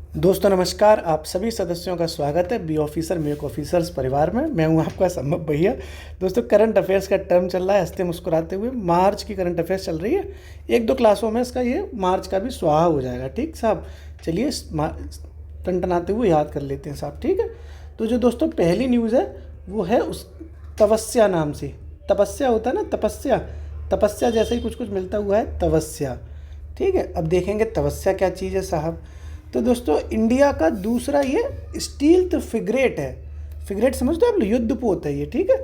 दोस्तों नमस्कार। आप सभी सदस्यों का स्वागत है बी ऑफिसर मेक ऑफिसर्स परिवार में। मैं हूं आपका संभव भैया। दोस्तों करंट अफेयर्स का टर्म चल रहा है, हंसते मुस्कुराते हुए। मार्च की करंट अफेयर्स चल रही है। एक दो क्लासों में इसका ये मार्च का भी स्वाहा हो जाएगा। ठीक साहब, चलिए टनटनाते हुए याद कर लेते हैं साहब। ठीक है, तो जो दोस्तों पहली न्यूज़ है वो है उस तपस्या नाम से। तपस्या होता है ना, तपस्या। तपस्या जैसे ही कुछ कुछ मिलता हुआ है तपस्या। ठीक है, अब देखेंगे तपस्या क्या चीज़ है साहब। तो दोस्तों इंडिया का दूसरा ये स्टील्थ फ्रिगेट है। फ्रिगेट समझते हो आप, युद्धपोत है ये। ठीक है,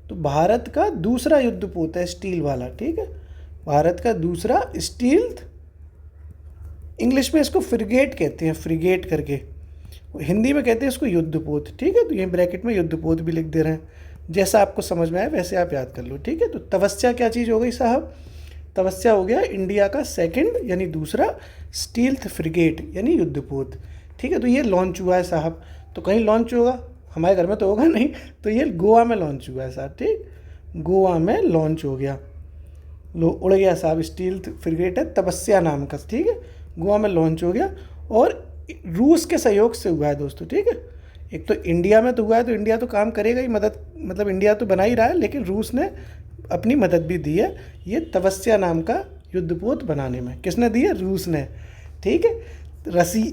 तो भारत का दूसरा युद्धपोत है स्टील वाला। ठीक है, भारत का दूसरा स्टील्थ, इंग्लिश में इसको फ्रिगेट कहते हैं, फ्रिगेट करके। हिंदी में कहते हैं इसको युद्धपोत। ठीक है, तो ये ब्रैकेट में युद्धपोत भी लिख दे रहे हैं। जैसा आपको समझ में आए वैसे आप याद कर लो। ठीक है, तो तपस्या क्या चीज़ हो गई साहब। तपस्या हो गया इंडिया का सेकंड यानी दूसरा स्टील्थ फ्रिगेट यानी युद्धपोत। ठीक है, तो ये लॉन्च हुआ है साहब। तो कहीं लॉन्च होगा, हमारे घर में तो होगा नहीं, तो ये गोवा में लॉन्च हुआ है साहब। ठीक, गोवा में लॉन्च हो गया, लो उड़ गया साहब। स्टील्थ फ्रिगेट है तपस्या नाम का। ठीक है, गोवा में लॉन्च हो गया और रूस के सहयोग से हुआ है दोस्तों। ठीक है, एक तो इंडिया में तो हुआ है, तो इंडिया तो काम करेगा ही, मदद मतलब इंडिया तो बना ही रहा है, लेकिन रूस ने अपनी मदद भी दी है ये तपस्या नाम का युद्धपोत बनाने में। किसने दी है? रूस ने। ठीक है,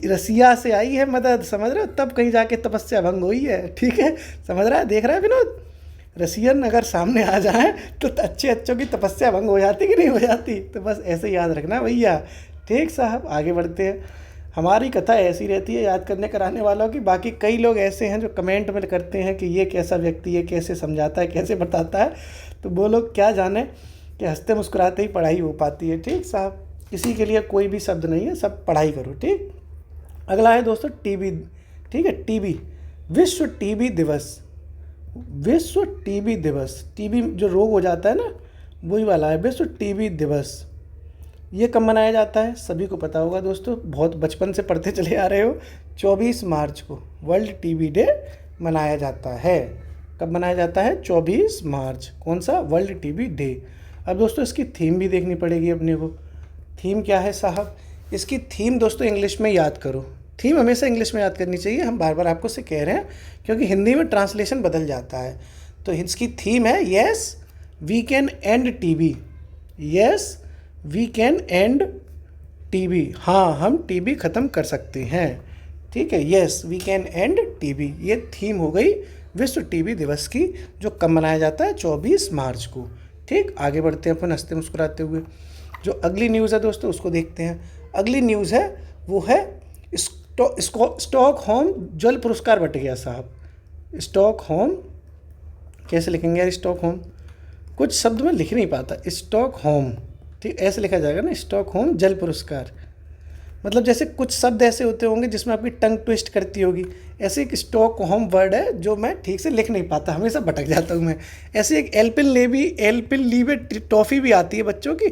रसिया से आई है मदद, समझ रहे हो, तब कहीं जाके तपस्या भंग हुई है। ठीक है, समझ रहा है, देख रहा है विनोद। रसियन अगर सामने आ जाए तो अच्छे अच्छों की तपस्या भंग हो जाती कि नहीं हो जाती। तो बस ऐसे याद रखना भैया। ठीक साहब, आगे बढ़ते हैं। हमारी कथा ऐसी रहती है याद करने कराने वालों की। बाकी कई लोग ऐसे हैं जो कमेंट में करते हैं कि ये कैसा व्यक्ति है, कैसे समझाता है, कैसे बताता है। तो वो लोग क्या जाने कि हंसते मुस्कुराते ही पढ़ाई हो पाती है। ठीक साहब, किसी के लिए कोई भी शब्द नहीं है, सब पढ़ाई करो। ठीक, अगला है दोस्तों टीबी। ठीक है, टीबी, विश्व टीबी दिवस। विश्व टीबी दिवस, टीबी जो रोग हो जाता है ना, वही वाला है विश्व टीबी दिवस। ये कब मनाया जाता है? सभी को पता होगा दोस्तों, बहुत बचपन से पढ़ते चले आ रहे हो। 24 मार्च को वर्ल्ड टीबी डे मनाया जाता है। कब मनाया जाता है? 24 मार्च। कौन सा? World TB day. अब दोस्तों इसकी थीम भी देखनी पड़ेगी अपने को। थीम क्या है साहब? इसकी थीम दोस्तों इंग्लिश में याद करो। थीम हमेशा इंग्लिश में याद करनी चाहिए, हम बार बार आपको से कह रहे हैं, क्योंकि हिंदी में ट्रांसलेशन बदल जाता है। तो इसकी थीम है yes we can end TB. Yes we can end TB, हाँ हम टीबी ख़त्म कर सकते हैं। ठीक है, yes we can end TB, ये थीम हो गई विश्व टीबी दिवस की, जो कब मनाया जाता है? 24 मार्च को। ठीक, आगे बढ़ते हैं अपन हंसते मुस्कुराते हुए। जो अगली न्यूज़ है दोस्तों उसको देखते हैं। अगली न्यूज़ है वो है स्टॉकहोम जल पुरस्कार बट गया साहब। स्टॉकहोम कैसे लिखेंगे यार? स्टॉकहोम कुछ शब्द में लिख नहीं पाता। स्टॉकहोम, ठीक ऐसे लिखा जाएगा ना, स्टॉकहोम जल पुरस्कार। मतलब जैसे कुछ शब्द ऐसे होते होंगे जिसमें आपकी टंग ट्विस्ट करती होगी, ऐसे एक स्टॉकहोम वर्ड है जो मैं ठीक से लिख नहीं पाता, हमेशा भटक जाता हूँ मैं। ऐसे एक एल्पेनलीबे टॉफ़ी भी आती है बच्चों की,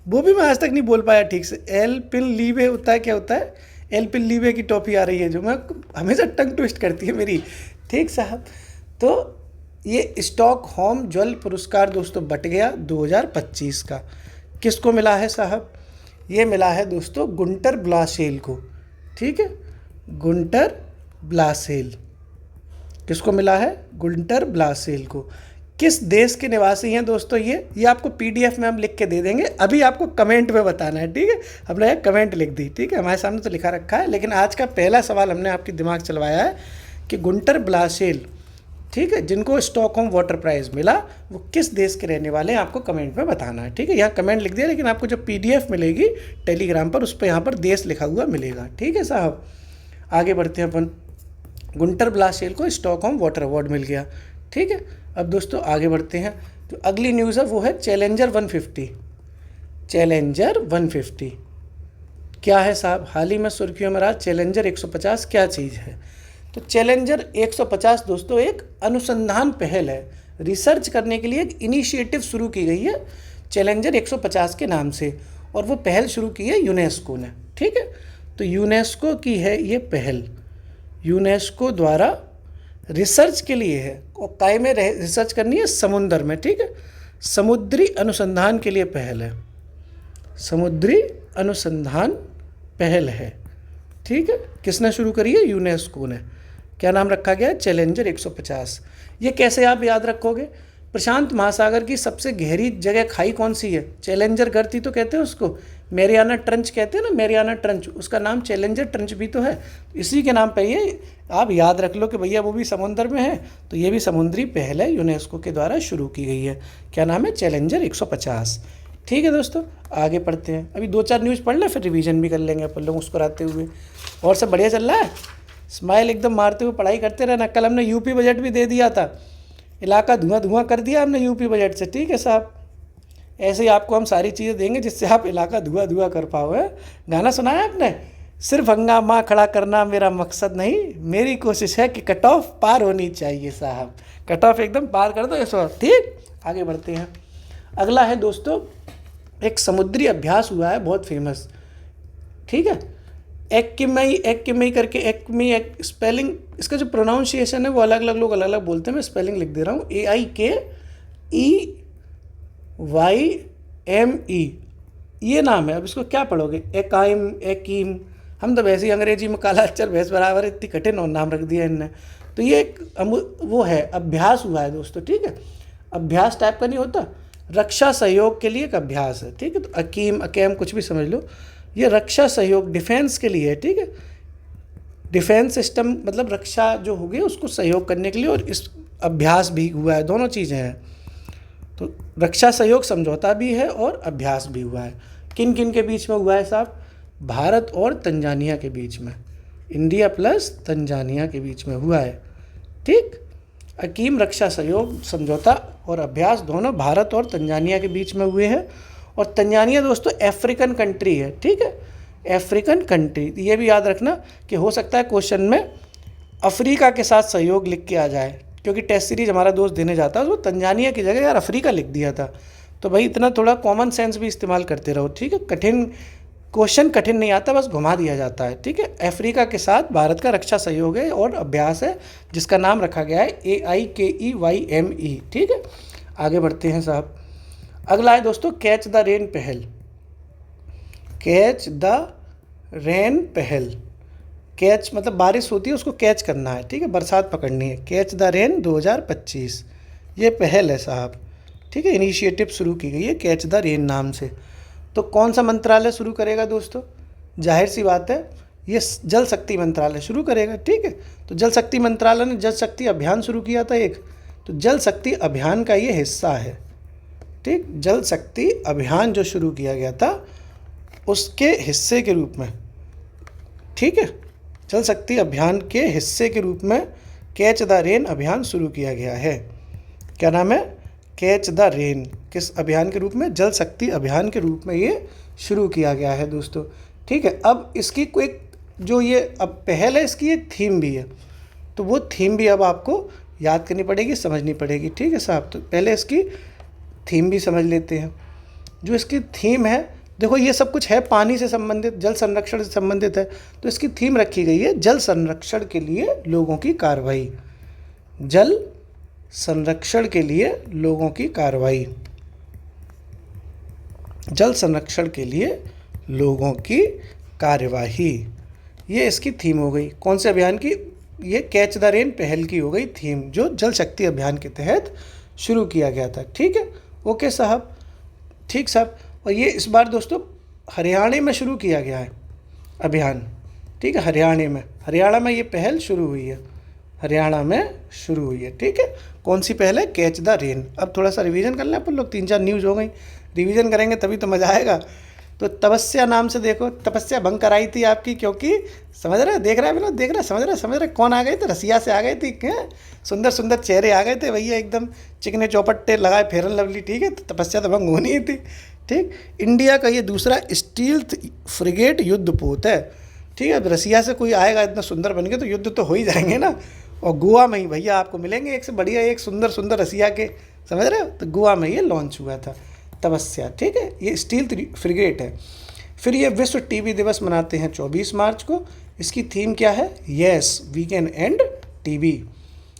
वो भी मैं आज तक नहीं बोल पाया ठीक से। एल्पेनलीबे होता है, क्या होता है? एल्पेनलीबे की टॉफ़ी आ रही है जो मैं हमेशा टंग ट्विस्ट करती है मेरी। ठीक साहब, तो ये स्टॉकहोम जल पुरस्कार दोस्तों बट गया 2025 का। किसको मिला है साहब? ये मिला है दोस्तों गुंटर ब्लासेल को। ठीक है, गुंटर ब्लासेल किसको मिला है? गुंटर ब्लासेल को। किस देश के निवासी हैं दोस्तों ये आपको पीडीएफ में हम लिख के दे देंगे, अभी आपको कमेंट में बताना है। ठीक है, हमने कमेंट लिख दी। ठीक है, हमारे सामने तो लिखा रखा है, लेकिन आज का पहला सवाल हमने आपके दिमाग चलवाया है कि गुंटर ब्लासेल, ठीक है, जिनको स्टॉकहोम वाटर प्राइज़ मिला, वो किस देश के रहने वाले हैं, आपको कमेंट में बताना है। ठीक है, यहाँ कमेंट लिख दिया, लेकिन आपको जो पीडीएफ मिलेगी टेलीग्राम पर, उस पर यहाँ पर देश लिखा हुआ मिलेगा। ठीक है साहब, आगे बढ़ते हैं अपन। गुंटर ब्लासेल को स्टॉकहोम वाटर अवार्ड मिल गया। ठीक है, अब दोस्तों आगे बढ़ते हैं। जो अगली न्यूज़ है वो है चैलेंजर 150। चैलेंजर 150 क्या है साहब? हाल ही में सुर्खियों में रहा चैलेंजर 150 क्या चीज़ है? तो चैलेंजर 150 दोस्तों एक अनुसंधान पहल है, रिसर्च करने के लिए एक इनिशिएटिव शुरू की गई है चैलेंजर 150 के नाम से, और वो पहल शुरू की है यूनेस्को ने। ठीक है, तो यूनेस्को की है ये पहल, यूनेस्को द्वारा रिसर्च के लिए है, और काय में रिसर्च करनी है? समुद्र में। ठीक है, समुद्री अनुसंधान के लिए पहल है, समुद्री अनुसंधान पहल है। ठीक है, किसने शुरू करी है? यूनेस्को ने। क्या नाम रखा गया है? चैलेंजर 150। ये कैसे आप याद रखोगे? प्रशांत महासागर की सबसे गहरी जगह खाई कौन सी है? चैलेंजर गर्ती तो कहते हैं उसको, मैरियाना ट्रंच कहते हैं ना, मैरियाना ट्रंच, उसका नाम चैलेंजर ट्रंच भी तो है। इसी के नाम पे ये आप याद रख लो कि भैया वो भी समुद्र में है, तो ये भी समुद्री पहल है, यूनेस्को के द्वारा शुरू की गई है। क्या नाम है? चैलेंजर 150। ठीक है दोस्तों, आगे पढ़ते हैं। अभी 2-4 न्यूज़ पढ़ लें, फिर रिवीजन भी कर लेंगे अपन लोग मुस्कुराते हुए। और सब बढ़िया चल रहा है? स्माइल एकदम मारते हुए पढ़ाई करते रहना। कल हमने यूपी बजट भी दे दिया था, इलाका धुआं धुआं कर दिया हमने यूपी बजट से। ठीक है साहब, ऐसे ही आपको हम सारी चीज़ें देंगे जिससे आप इलाका धुआं धुआं कर पाओ। है गाना सुनाया आपने? सिर्फ हंगामा खड़ा करना मेरा मकसद नहीं, मेरी कोशिश है कि कट ऑफ पार होनी चाहिए साहब। कट ऑफ एकदम पार कर दो ऐसा। ठीक, आगे बढ़ते हैं। अगला है दोस्तों, एक समुद्री अभ्यास हुआ है बहुत फेमस। ठीक है, एक्किमई करके, एक्मी स्पेलिंग, इसका जो प्रोनाउंसिएशन है वो अलग अलग लोग अलग अलग बोलते हैं। मैं स्पेलिंग लिख दे रहा हूँ, AIKEYME, ये नाम है। अब इसको क्या पढ़ोगे? एकाइम, एकीम, हम तो वैसे ही अंग्रेजी में काला अक्षर भैंस बराबर इतनी कठिन और नाम रख दिया इनने। तो ये एक वो है, अभ्यास हुआ है दोस्तों। ठीक है, अभ्यास टाइप का नहीं होता, रक्षा सहयोग के लिए एक अभ्यास है। ठीक है, तो अकीम अकेम कुछ भी समझ लो, ये रक्षा सहयोग डिफेंस के लिए है। ठीक है, डिफेंस सिस्टम मतलब रक्षा जो होगी उसको सहयोग करने के लिए, और इस अभ्यास भी हुआ है, दोनों चीज़ें हैं। तो रक्षा सहयोग समझौता भी है और अभ्यास भी हुआ है। किन किन के बीच में हुआ है साहब? भारत और तंजानिया के बीच में, इंडिया प्लस तंजानिया के बीच में हुआ है। ठीक, अकीम रक्षा सहयोग समझौता और अभ्यास दोनों भारत और तंजानिया के बीच में हुए हैं। और तंजानिया दोस्तों अफ्रीकन कंट्री है। ठीक है, अफ्रीकन कंट्री, ये भी याद रखना कि हो सकता है क्वेश्चन में अफ्रीका के साथ सहयोग लिख के आ जाए, क्योंकि टेस्ट सीरीज हमारा दोस्त देने जाता है, वो तंजानिया की जगह यार अफ्रीका लिख दिया था। तो भाई इतना थोड़ा कॉमन सेंस भी इस्तेमाल करते रहो। ठीक है, क्वेश्चन कठिन नहीं आता, बस घुमा दिया जाता है। ठीक है, अफ्रीका के साथ भारत का रक्षा सहयोग है और अभ्यास है, जिसका नाम रखा गया है AIKEYME। ठीक है, आगे बढ़ते हैं साहब। अगला है दोस्तों कैच द रेन पहल। कैच द रेन पहल, कैच मतलब बारिश होती है उसको कैच करना है। ठीक है, बरसात पकड़नी है। कैच द रेन 2025 ये पहल है साहब। ठीक है, इनिशिएटिव शुरू की गई है कैच द रेन नाम से। तो कौन सा मंत्रालय शुरू करेगा दोस्तों? जाहिर सी बात है, ये जल शक्ति मंत्रालय शुरू करेगा। ठीक है, तो जल शक्ति मंत्रालय ने जल शक्ति अभियान शुरू किया था एक, तो जल शक्ति अभियान का ये हिस्सा है। ठीक, जल शक्ति अभियान जो शुरू किया गया था उसके हिस्से के रूप में, ठीक है, जल शक्ति अभियान के हिस्से के रूप में कैच द रेन अभियान शुरू किया गया है। क्या नाम है? Catch the rain. किस अभियान के रूप में? जल शक्ति अभियान के रूप में ये शुरू किया गया है दोस्तों। ठीक है, अब इसकी कोई जो ये अब पहल है, इसकी एक थीम भी है, तो वो थीम भी अब आपको याद करनी पड़ेगी, समझनी पड़ेगी। ठीक है साहब, तो पहले इसकी थीम भी समझ लेते हैं। जो इसकी थीम है, देखो ये सब कुछ है पानी से संबंधित, जल संरक्षण से संबंधित है, तो इसकी थीम रखी गई है जल संरक्षण के लिए लोगों की कार्रवाई। जल संरक्षण के लिए लोगों की कार्रवाई, जल संरक्षण के लिए लोगों की कार्यवाही, ये इसकी थीम हो गई। कौन से अभियान की? ये कैच द रेन पहल की हो गई थीम, जो जल शक्ति अभियान के तहत शुरू किया गया था। ठीक है, ओके साहब, ठीक साहब। और ये इस बार दोस्तों हरियाणा में शुरू किया गया है अभियान। ठीक है, हरियाणा में ये पहल शुरू हुई है, हरियाणा में शुरू हुई है। ठीक है, कौन सी पहल है? Catch the rain. अब थोड़ा सा रिवीजन कर लें अपन लोग, 3-4 न्यूज़ हो गई, रिवीजन करेंगे तभी तो मज़ा आएगा। तो तपस्या नाम से देखो, तपस्या भंग कराई थी आपकी, क्योंकि समझ रहे, देख रहे हैं, देख रहे, समझ रहे कौन आ गए थे? रसिया से आ गए थे। सुंदर सुंदर चेहरे आ गए थे भैया, एकदम चिकने चौपट्टे लगाए, फेयर एंड लवली। ठीक है, तो तपस्या तो भंग होनी ही थी। ठीक, इंडिया का ये दूसरा स्टील्थ फ्रिगेट युद्धपोत है। ठीक है, अब रसिया से कोई आएगा इतना सुंदर बन के, तो युद्ध तो हो ही जाएंगे ना। और गोवा में ही भैया आपको मिलेंगे एक से बढ़िया एक सुंदर सुंदर रसिया के, समझ रहे हो? तो गोवा में ये लॉन्च हुआ था तपस्या। ठीक है, ये स्टील्थ फ्रिगेट है। फिर ये विश्व टीबी दिवस मनाते हैं 24 मार्च को। इसकी थीम क्या है? Yes we can end TB.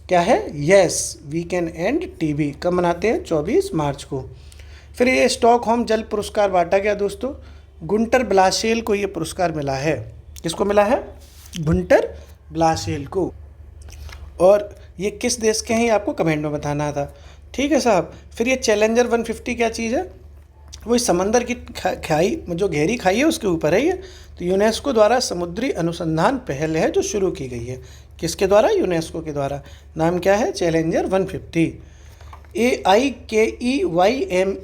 क्या है? Yes we can end TB. कब मनाते हैं? 24 मार्च को। फिर ये स्टॉकहोम जल पुरस्कार बांटा गया दोस्तों, गुंटर ब्लाशेल को ये पुरस्कार मिला है। किसको मिला है? गुंटर ब्लासेल को। और ये किस देश के हैं ये आपको कमेंट में बताना था, ठीक है साहब। फिर ये चैलेंजर 150 क्या चीज़ है? वो इस समंदर की खाई, जो गहरी खाई है उसके ऊपर है ये। तो यूनेस्को द्वारा समुद्री अनुसंधान पहल है जो शुरू की गई है। किसके द्वारा? यूनेस्को के द्वारा। नाम क्या है? चैलेंजर 150। AIKEYME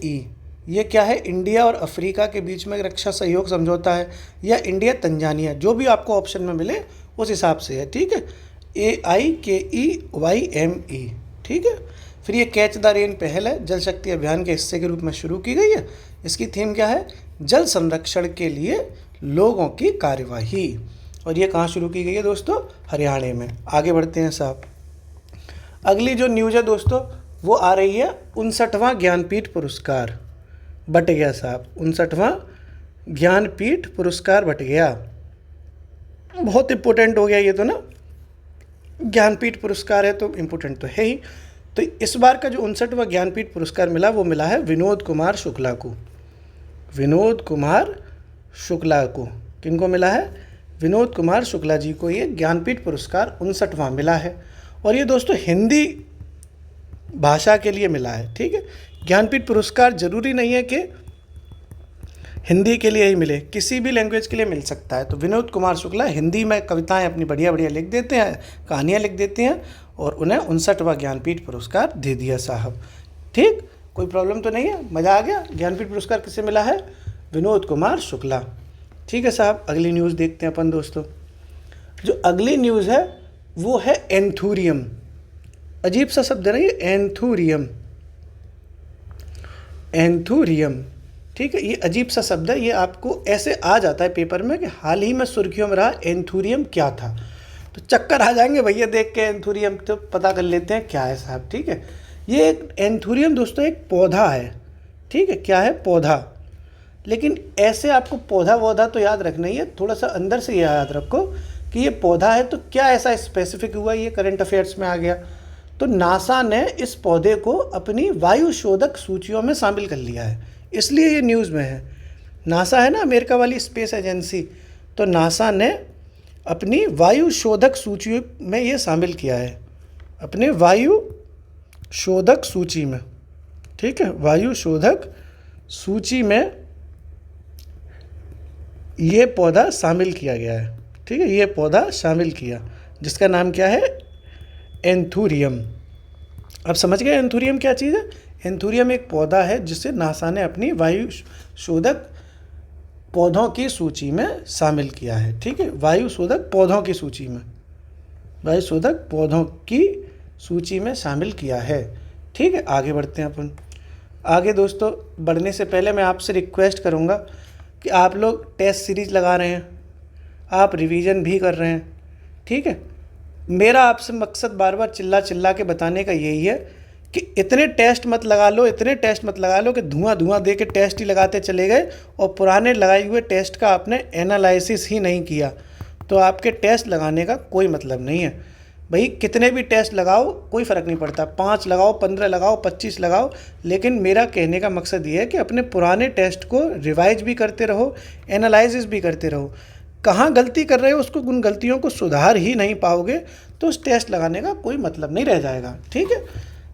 ये क्या है? इंडिया और अफ्रीका के बीच में रक्षा सहयोग समझौता है, या इंडिया तंजानिया, जो भी आपको ऑप्शन में मिले उस हिसाब से है, ठीक है। AIKEYME, ठीक है। फिर ये कैच द रेन पहल है, जल शक्ति अभियान के हिस्से के रूप में शुरू की गई है। इसकी थीम क्या है? जल संरक्षण के लिए लोगों की कार्यवाही। और ये कहाँ शुरू की गई है दोस्तों? हरियाणा में। आगे बढ़ते हैं साहब। अगली जो न्यूज़ है दोस्तों वो आ रही है 59वां ज्ञानपीठ पुरस्कार बट गया साहब। 59वां ज्ञानपीठ पुरस्कार बट गया, बहुत इम्पोर्टेंट हो गया ये तो ना। ज्ञानपीठ पुरस्कार है तो इम्पोर्टेंट तो है ही। तो इस बार का जो 59वां ज्ञानपीठ पुरस्कार मिला वो मिला है विनोद कुमार शुक्ला को। विनोद कुमार शुक्ला को। किनको मिला है? विनोद कुमार शुक्ला जी को ये ज्ञानपीठ पुरस्कार 59वां मिला है। और ये दोस्तों हिंदी भाषा के लिए मिला है, ठीक है। ज्ञानपीठ पुरस्कार जरूरी नहीं है कि हिंदी के लिए ही मिले, किसी भी लैंग्वेज के लिए मिल सकता है। तो विनोद कुमार शुक्ला हिंदी में कविताएं अपनी बढ़िया बढ़िया लिख देते हैं, कहानियां लिख देते हैं, और उन्हें 59वां ज्ञानपीठ पुरस्कार दे दिया साहब, ठीक। कोई प्रॉब्लम तो नहीं है? मज़ा आ गया? ज्ञानपीठ पुरस्कार किसे मिला है? विनोद कुमार शुक्ला, ठीक है साहब। अगली न्यूज़ देखते हैं अपन दोस्तों। जो अगली न्यूज़ है वो है एंथूरियम। अजीब सा शब्द है ना ये, एंथूरियम। एंथूरियम, ठीक है। ये अजीब सा शब्द है, ये आपको ऐसे आ जाता है पेपर में कि हाल ही में सुर्खियों में रहा एंथूरियम क्या था। तो चक्कर आ जाएंगे भैया देख के एंथूरियम, तो पता कर लेते हैं क्या है साहब, ठीक है। ये एक एंथूरियम दोस्तों एक पौधा है, ठीक है। क्या है? पौधा। लेकिन ऐसे आपको पौधा वौधा तो याद रखना ही है, थोड़ा सा अंदर से ये याद रखो कि ये पौधा है तो क्या ऐसा स्पेसिफिक हुआ, ये करंट अफेयर्स में आ गया। तो नासा ने इस पौधे को अपनी वायु शोधक सूचियों में शामिल कर लिया है, इसलिए ये न्यूज़ में है। नासा है ना अमेरिका वाली स्पेस एजेंसी, तो नासा ने अपनी वायु शोधक सूची में ये शामिल किया है, अपने वायु शोधक सूची में, ठीक है। वायु शोधक सूची में ये पौधा शामिल किया गया है, ठीक है। ये पौधा शामिल किया जिसका नाम क्या है? एंथूरियम। अब समझ गए एंथूरियम क्या चीज़ है? एंथूरियम एक पौधा है जिसे नासा ने अपनी वायु शोधक पौधों की सूची में शामिल किया है, ठीक है। वायु शोधक पौधों की सूची में, वायु शोधक पौधों की सूची में शामिल किया है, ठीक है। आगे बढ़ते हैं अपन। आगे दोस्तों बढ़ने से पहले मैं आपसे रिक्वेस्ट करूँगा कि आप लोग टेस्ट सीरीज़ लगा रहे हैं, आप रिवीजन भी कर रहे हैं, ठीक है। मेरा आपसे मकसद बार बार चिल्ला चिल्ला के बताने का यही है कि इतने टेस्ट मत लगा लो, इतने टेस्ट मत लगा लो कि धुआं धुआं दे के टेस्ट ही लगाते चले गए और पुराने लगाए हुए टेस्ट का आपने एनालिसिस ही नहीं किया, तो आपके टेस्ट लगाने का कोई मतलब नहीं है। भाई कितने भी टेस्ट लगाओ कोई फ़र्क नहीं पड़ता, 5 लगाओ, 15 लगाओ, 25 लगाओ, लेकिन मेरा कहने का मकसद ये है कि अपने पुराने टेस्ट को रिवाइज भी करते रहो, एनालिसिस भी करते रहो। कहाँ गलती कर रहे हो उसको, उन गलतियों को सुधार ही नहीं पाओगे तो उस टेस्ट लगाने का कोई मतलब नहीं रह जाएगा, ठीक है।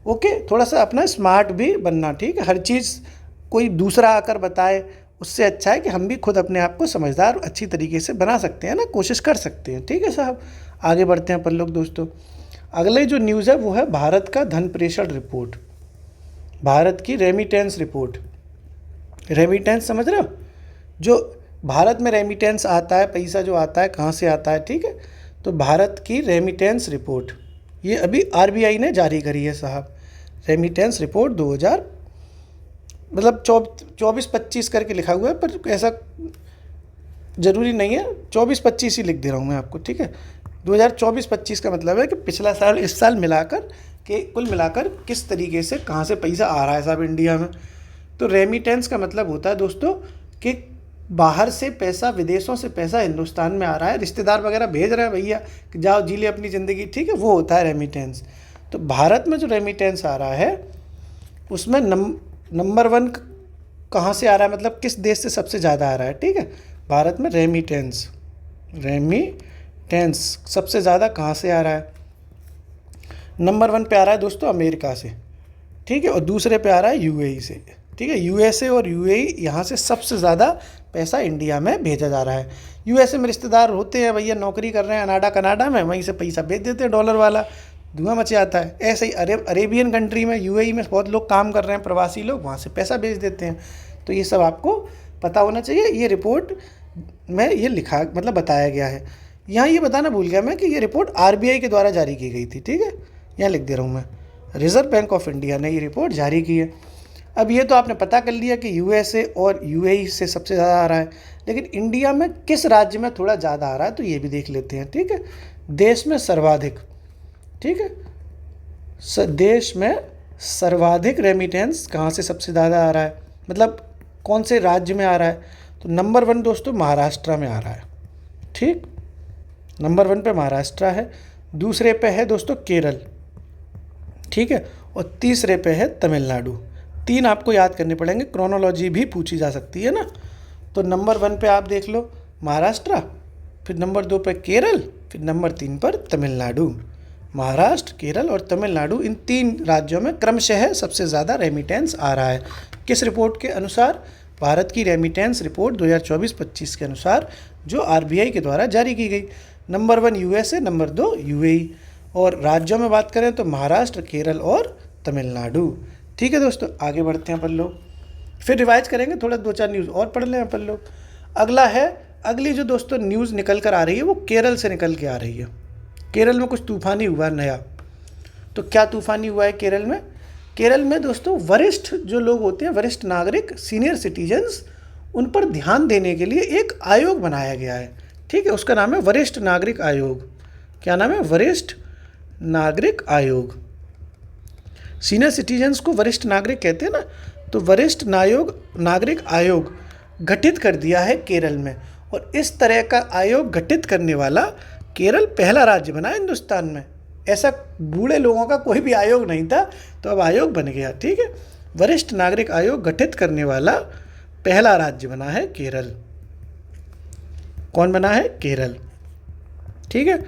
ओके, थोड़ा सा अपना स्मार्ट भी बनना, ठीक है। हर चीज़ कोई दूसरा आकर बताए उससे अच्छा है कि हम भी खुद अपने आप को समझदार और अच्छी तरीके से बना सकते हैं ना, कोशिश कर सकते हैं, ठीक है साहब। आगे बढ़ते हैं अपन लोग दोस्तों। अगले जो न्यूज़ है वो है भारत का धन प्रेषण रिपोर्ट, भारत की रेमिटेंस रिपोर्ट। रेमिटेंस समझ रहे हो? जो भारत में रेमिटेंस आता है, पैसा जो आता है कहाँ से आता है, ठीक है। तो भारत की रेमिटेंस रिपोर्ट ये अभी RBI ने जारी करी है साहब। रेमिटेंस रिपोर्ट 2000 मतलब 24-25 करके लिखा हुआ है, पर ऐसा ज़रूरी नहीं है, 24-25 ही लिख दे रहा हूँ मैं आपको, ठीक है। 2024-25 का मतलब है कि पिछला साल इस साल मिलाकर के कुल मिलाकर किस तरीके से कहाँ से पैसा आ रहा है साहब इंडिया में। तो रेमिटेंस का मतलब होता है दोस्तों कि बाहर से पैसा, विदेशों से पैसा हिंदुस्तान में आ रहा है, रिश्तेदार वगैरह भेज रहे हैं भैया कि जाओ जी ले अपनी ज़िंदगी, ठीक है, वो होता है रेमिटेंस। तो भारत में जो रेमिटेंस आ रहा है उसमें नंबर 1 कहाँ से आ रहा है, मतलब किस देश से सबसे ज़्यादा आ रहा है, ठीक है, भारत में रेमिटेंस, रेमिटेंस सबसे ज़्यादा कहाँ से आ रहा है? नंबर 1 पे आ रहा है दोस्तों अमेरिका से, ठीक है, और दूसरे पे आ रहा है यूएई से, ठीक है। यूएसए और यूएई यहाँ से सबसे ज़्यादा पैसा इंडिया में भेजा जा रहा है। यूएसए में रिश्तेदार होते हैं भैया, नौकरी कर रहे हैं कनाडा में, वहीं से पैसा भेज देते हैं डॉलर वाला, धुआं मच जाता है। ऐसे ही अरेबियन कंट्री में, यूएई में बहुत लोग काम कर रहे हैं, प्रवासी लोग, वहाँ से पैसा भेज देते हैं। तो ये सब आपको पता होना चाहिए। ये रिपोर्ट में ये लिखा मतलब बताया गया है। यहाँ ये बताना भूल गया मैं कि ये रिपोर्ट आरबीआई के द्वारा जारी की गई थी, ठीक है, यहाँ लिख दे रहा हूँ मैं, रिजर्व बैंक ऑफ इंडिया ने ये रिपोर्ट जारी की है। अब ये तो आपने पता कर लिया कि यूएसए और यूएई से सबसे ज़्यादा आ रहा है, लेकिन इंडिया में किस राज्य में थोड़ा ज़्यादा आ रहा है तो ये भी देख लेते हैं, ठीक है। देश में सर्वाधिक, ठीक है, देश में सर्वाधिक रेमिटेंस कहाँ से सबसे ज़्यादा आ रहा है, मतलब कौन से राज्य में आ रहा है? तो नंबर 1 दोस्तों महाराष्ट्र में आ रहा है, ठीक, नंबर 1 पे महाराष्ट्र है, दूसरे पे है दोस्तों केरल, ठीक है, और तीसरे पे है तमिलनाडु। 3 आपको याद करने पड़ेंगे, क्रोनोलॉजी भी पूछी जा सकती है ना। तो नंबर 1 पे आप देख लो महाराष्ट्र, फिर नंबर 2 पे केरल, फिर नंबर 3 पर तमिलनाडु। महाराष्ट्र, केरल और तमिलनाडु, इन 3 राज्यों में क्रमशः सबसे ज़्यादा रेमिटेंस आ रहा है। किस रिपोर्ट के अनुसार? भारत की रेमिटेंस रिपोर्ट 2024-25 के अनुसार, जो आरबीआई के द्वारा जारी की गई। नंबर 1 यूएसए, नंबर 2 यूएई, और राज्यों में बात करें तो महाराष्ट्र, केरल और तमिलनाडु। ठीक है दोस्तों, आगे बढ़ते हैं अपन लोग, फिर रिवाइज करेंगे, थोड़ा 2-4 न्यूज़ और पढ़ लें अपन लोग। अगला है, अगली जो दोस्तों न्यूज़ निकल कर आ रही है वो केरल से निकल के आ रही है। केरल में कुछ तूफानी हुआ नया। तो क्या तूफानी हुआ है केरल में? केरल में दोस्तों वरिष्ठ जो लोग होते हैं, वरिष्ठ नागरिक, सीनियर सिटीजन्स, उन पर ध्यान देने के लिए एक आयोग बनाया गया है, ठीक है। उसका नाम है वरिष्ठ नागरिक आयोग। क्या नाम है? वरिष्ठ नागरिक आयोग। सीनियर सिटीजन्स को वरिष्ठ नागरिक कहते हैं ना, तो वरिष्ठ नागरिक आयोग गठित कर दिया है केरल में। और इस तरह का आयोग गठित करने वाला केरल पहला राज्य बना हिंदुस्तान में। ऐसा बूढ़े लोगों का कोई भी आयोग नहीं था, तो अब आयोग बन गया, ठीक है। वरिष्ठ नागरिक आयोग गठित करने वाला पहला राज्य बना है केरल। कौन बना है? केरल, ठीक है।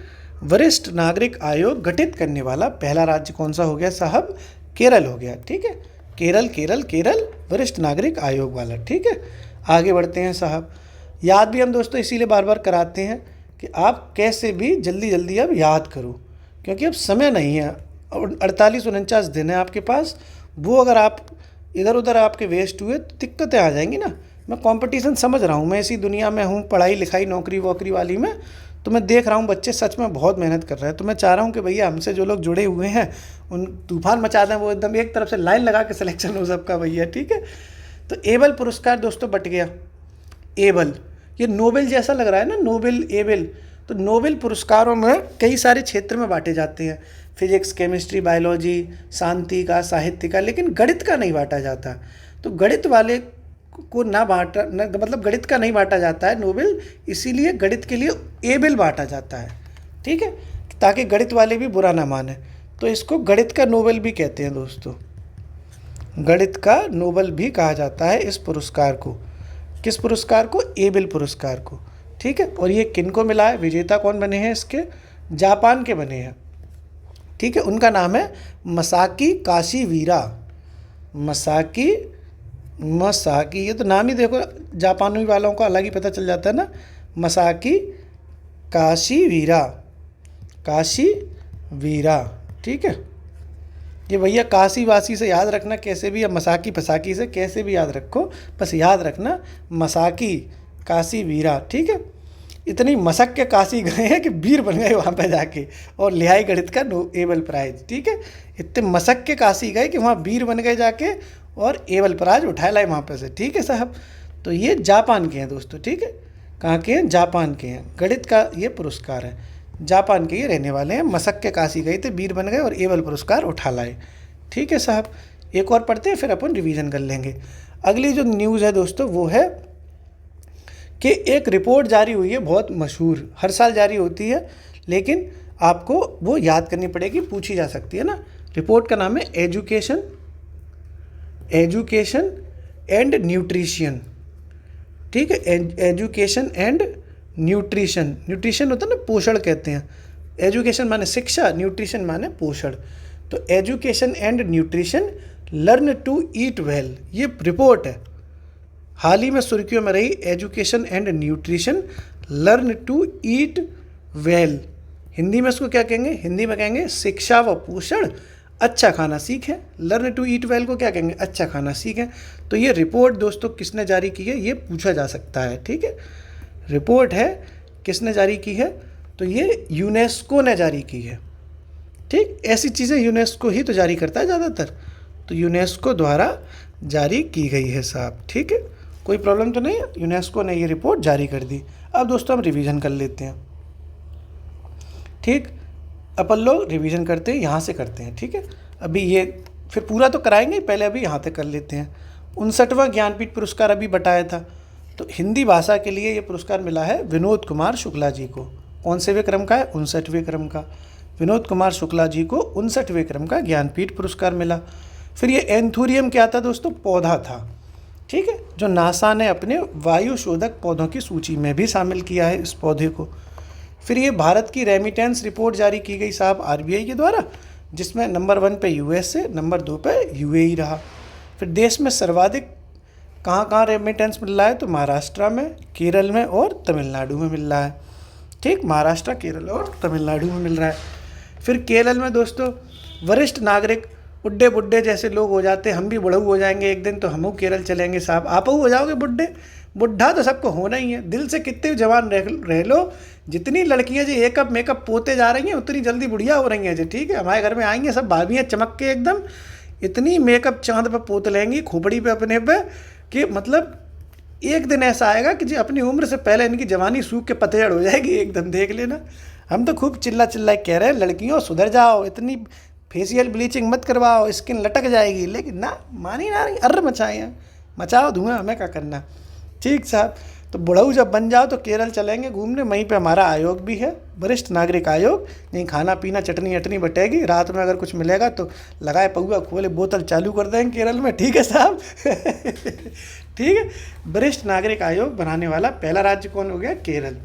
वरिष्ठ नागरिक आयोग गठित करने वाला पहला राज्य कौन सा हो गया साहब? केरल हो गया, ठीक है। केरल केरल केरल वरिष्ठ नागरिक आयोग वाला, ठीक है। आगे बढ़ते हैं साहब। याद भी हम दोस्तों इसीलिए बार बार कराते हैं कि आप कैसे भी जल्दी जल्दी अब याद करो, क्योंकि अब समय नहीं है, 48-49 दिन है आपके पास। वो अगर आप इधर उधर आपके वेस्ट हुए तो दिक्कतें आ जाएंगी ना। मैं कंपटीशन समझ रहा हूँ, मैं इसी दुनिया में हूँ, पढ़ाई लिखाई नौकरी वोकरी वाली में, तो मैं देख रहा हूँ बच्चे सच में बहुत मेहनत कर रहे हैं। तो मैं चाह रहा हूँ कि भैया हमसे जो लोग जुड़े हुए हैं उन तूफान मचा दें, वो एकदम एक तरफ से लाइन लगा के सिलेक्शन हो सबका भैया, ठीक है। तो एबल पुरस्कार दोस्तों बट गया। एबल, ये नोबेल जैसा लग रहा है ना, नोबेल एबल। तो नोबेल पुरस्कारों में कई सारे क्षेत्र में बांटे जाते हैं, फिजिक्स, केमिस्ट्री, बायोलॉजी, शांति का, साहित्य का, लेकिन गणित का नहीं बांटा जाता। तो गणित वाले को मतलब गणित का नहीं बांटा जाता है नोबेल, इसीलिए गणित के लिए एबल बांटा जाता है, ठीक है, ताकि गणित वाले भी बुरा ना माने। तो इसको गणित का नोबेल भी कहते हैं दोस्तों, गणित का नोबेल भी कहा जाता है इस पुरस्कार को। किस पुरस्कार को? एबल पुरस्कार को, ठीक है। और ये किन को मिला है? विजेता कौन बने हैं इसके? जापान के बने हैं, ठीक है। उनका नाम है मसाकी काशीवीरा। मसाकी, ये तो नाम ही देखो, जापानी वालों को अलग ही पता चल जाता है ना। मसाकी काशीवीरा, ठीक है। ये भैया काशी वासी से याद रखना कैसे भी, या मसाकी फसाकी से कैसे भी याद रखो, बस याद रखना मसाकी काशीवीरा, ठीक है। इतनी मसक के काशी गए हैं कि वीर बन गए वहाँ पे जाके, और लिहाई गणित का एबल प्राइज, ठीक है। इतने मसक के काशी गए कि वहाँ वीर बन गए जाके, और एबल प्राइज उठा लाए वहाँ पे से, ठीक है साहब। तो ये जापान के हैं दोस्तों, ठीक है। कहाँ के हैं? जापान के हैं। गणित का ये पुरस्कार है, जापान के ये रहने वाले हैं। मसक के काशी गए थे, वीर बन गए और एबल पुरस्कार उठा लाए, ठीक है साहब। एक और पढ़ते हैं फिर अपन रिवीजन कर लेंगे। अगली जो न्यूज़ है दोस्तों वो है कि एक रिपोर्ट जारी हुई है, बहुत मशहूर, हर साल जारी होती है, लेकिन आपको वो याद करनी पड़ेगी, पूछी जा सकती है ना। रिपोर्ट का नाम है एजुकेशन एंड न्यूट्रिशन, ठीक है। एजुकेशन एंड न्यूट्रिशन, न्यूट्रिशन होता है ना, पोषण कहते हैं। एजुकेशन माने शिक्षा, न्यूट्रिशन माने पोषण। तो education and nutrition, learn to eat well, ये रिपोर्ट है। हाल ही में सुर्खियों में रही education and nutrition, learn to eat well. Hindi में इसको क्या कहेंगे? हिंदी में कहेंगे शिक्षा व पोषण, अच्छा खाना सीखें। लर्न टू ईट वेल को क्या कहेंगे? अच्छा खाना सीखें। तो ये रिपोर्ट दोस्तों किसने जारी की है, ये पूछा जा सकता है, ठीक है। रिपोर्ट है, किसने जारी की है? तो ये यूनेस्को ने जारी की है, ठीक। ऐसी चीज़ें यूनेस्को ही तो जारी करता है ज़्यादातर, तो यूनेस्को द्वारा जारी की गई है साहब, ठीक है। कोई प्रॉब्लम तो नहीं है, यूनेस्को ने ये रिपोर्ट जारी कर दी। अब दोस्तों हम रिवीजन कर लेते हैं, ठीक। अपन लोग रिवीजन करते हैं, यहाँ से करते हैं, ठीक है। अभी ये फिर पूरा तो कराएंगे, पहले अभी यहाँ तक कर लेते हैं। 59वां ज्ञानपीठ पुरस्कार अभी बताया था, तो हिंदी भाषा के लिए ये पुरस्कार मिला है विनोद कुमार शुक्ला जी को। कौन सेवें क्रम का है? 59वें क्रम का। विनोद कुमार शुक्ला जी को 59वें क्रम का ज्ञानपीठ पुरस्कार मिला। फिर ये एंथूरियम क्या था दोस्तों? पौधा था, ठीक है, जो नासा ने अपने वायु शोधक पौधों की सूची में भी शामिल किया है इस पौधे को। फिर ये भारत की रेमिटेंस रिपोर्ट जारी की गई साहब आरबीआई के द्वारा, जिसमें नंबर 1 पे यूएसए, नंबर 2 पे यूएई रहा। फिर देश में सर्वाधिक कहाँ रेमिटेंस मिल रहा है? तो महाराष्ट्र में, केरल में और तमिलनाडु में मिल रहा है, ठीक। महाराष्ट्र, केरल और तमिलनाडु में मिल रहा है। फिर केरल में दोस्तों वरिष्ठ नागरिक, बुड्ढे बुड्ढे जैसे लोग हो जाते हैं, हम भी बुढ़ऊ हो जाएंगे एक दिन, तो हम केरल चलेंगे साहब। आप हो जाओगे बुड्ढे, बुढ़ा तो सबको होना ही है। दिल से कितने जवान रह लो, जितनी लड़कियां जो एकअप मेकअप पोते जा रही हैं उतनी जल्दी बुढ़िया हो रही हैं जी, ठीक है। हमारे घर में आएंगे सब भाभियाँ चमक के एकदम, इतनी मेकअप चांद पे पोत लेंगी खोपड़ी पे अपने पे, कि मतलब एक दिन ऐसा आएगा कि जी अपनी उम्र से पहले इनकी जवानी सूख के पतझड़ हो जाएगी एकदम, देख लेना। हम तो खूब चिल्ला कह रहे हैं लड़कियों सुधर जाओ, इतनी फेशियल ब्लीचिंग मत करवाओ, स्किन लटक जाएगी, लेकिन ना मानी ना रही, अर्र मचाएँ, मचाओ धुआं, हमें क्या करना, ठीक साहब। तो बुढ़ऊ जब बन जाओ तो केरल चलेंगे घूमने, वहीं पे हमारा आयोग भी है, वरिष्ठ नागरिक आयोग, नहीं खाना पीना चटनी अटनी बटेगी, रात में अगर कुछ मिलेगा तो लगाए पौआ खोले बोतल चालू कर देंगे केरल में, ठीक है साहब। ठीक है, वरिष्ठ नागरिक आयोग बनाने वाला पहला राज्य कौन हो गया? केरल।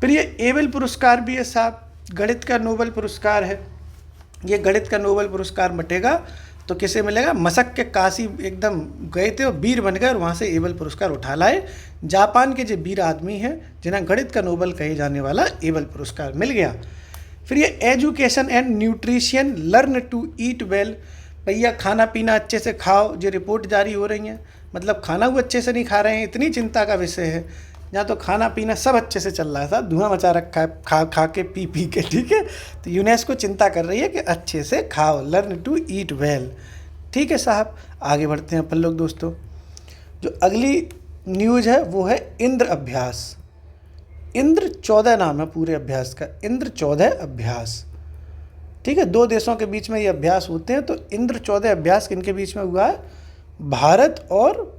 फिर ये एबेल पुरस्कार भी है साहब, गणित का नोबेल पुरस्कार है। ये गणित का नोबेल पुरस्कार बटेगा तो किसे मिलेगा? मशक के काशी एकदम गए थे और वीर बन गए और वहाँ से एबेल पुरस्कार उठा लाए। जापान के जो वीर आदमी हैं जिन्हें गणित का नोबेल कहे जाने वाला एबेल पुरस्कार मिल गया। फिर ये education and nutrition, learn to eat well, भैया खाना पीना अच्छे से खाओ, जो रिपोर्ट जारी हो रही हैं, मतलब खाना वो अच्छे से नहीं खा रहे हैं, इतनी चिंता का विषय है। यहाँ तो खाना पीना सब अच्छे से चल रहा है साहब, धुआं मचा रखा है खा के पी के, ठीक है। तो यूनेस्को चिंता कर रही है कि अच्छे से खाओ, लर्न टू ईट वेल, ठीक है साहब। आगे बढ़ते हैं अपन लोग दोस्तों। जो अगली न्यूज़ है वो है इंद्र अभ्यास। इंद्र 14 नाम है पूरे अभ्यास का, इंद्र 14 अभ्यास, ठीक है। 2 देशों के बीच में ये अभ्यास होते हैं। तो इंद्र 14 अभ्यास किनके बीच में हुआ है? भारत और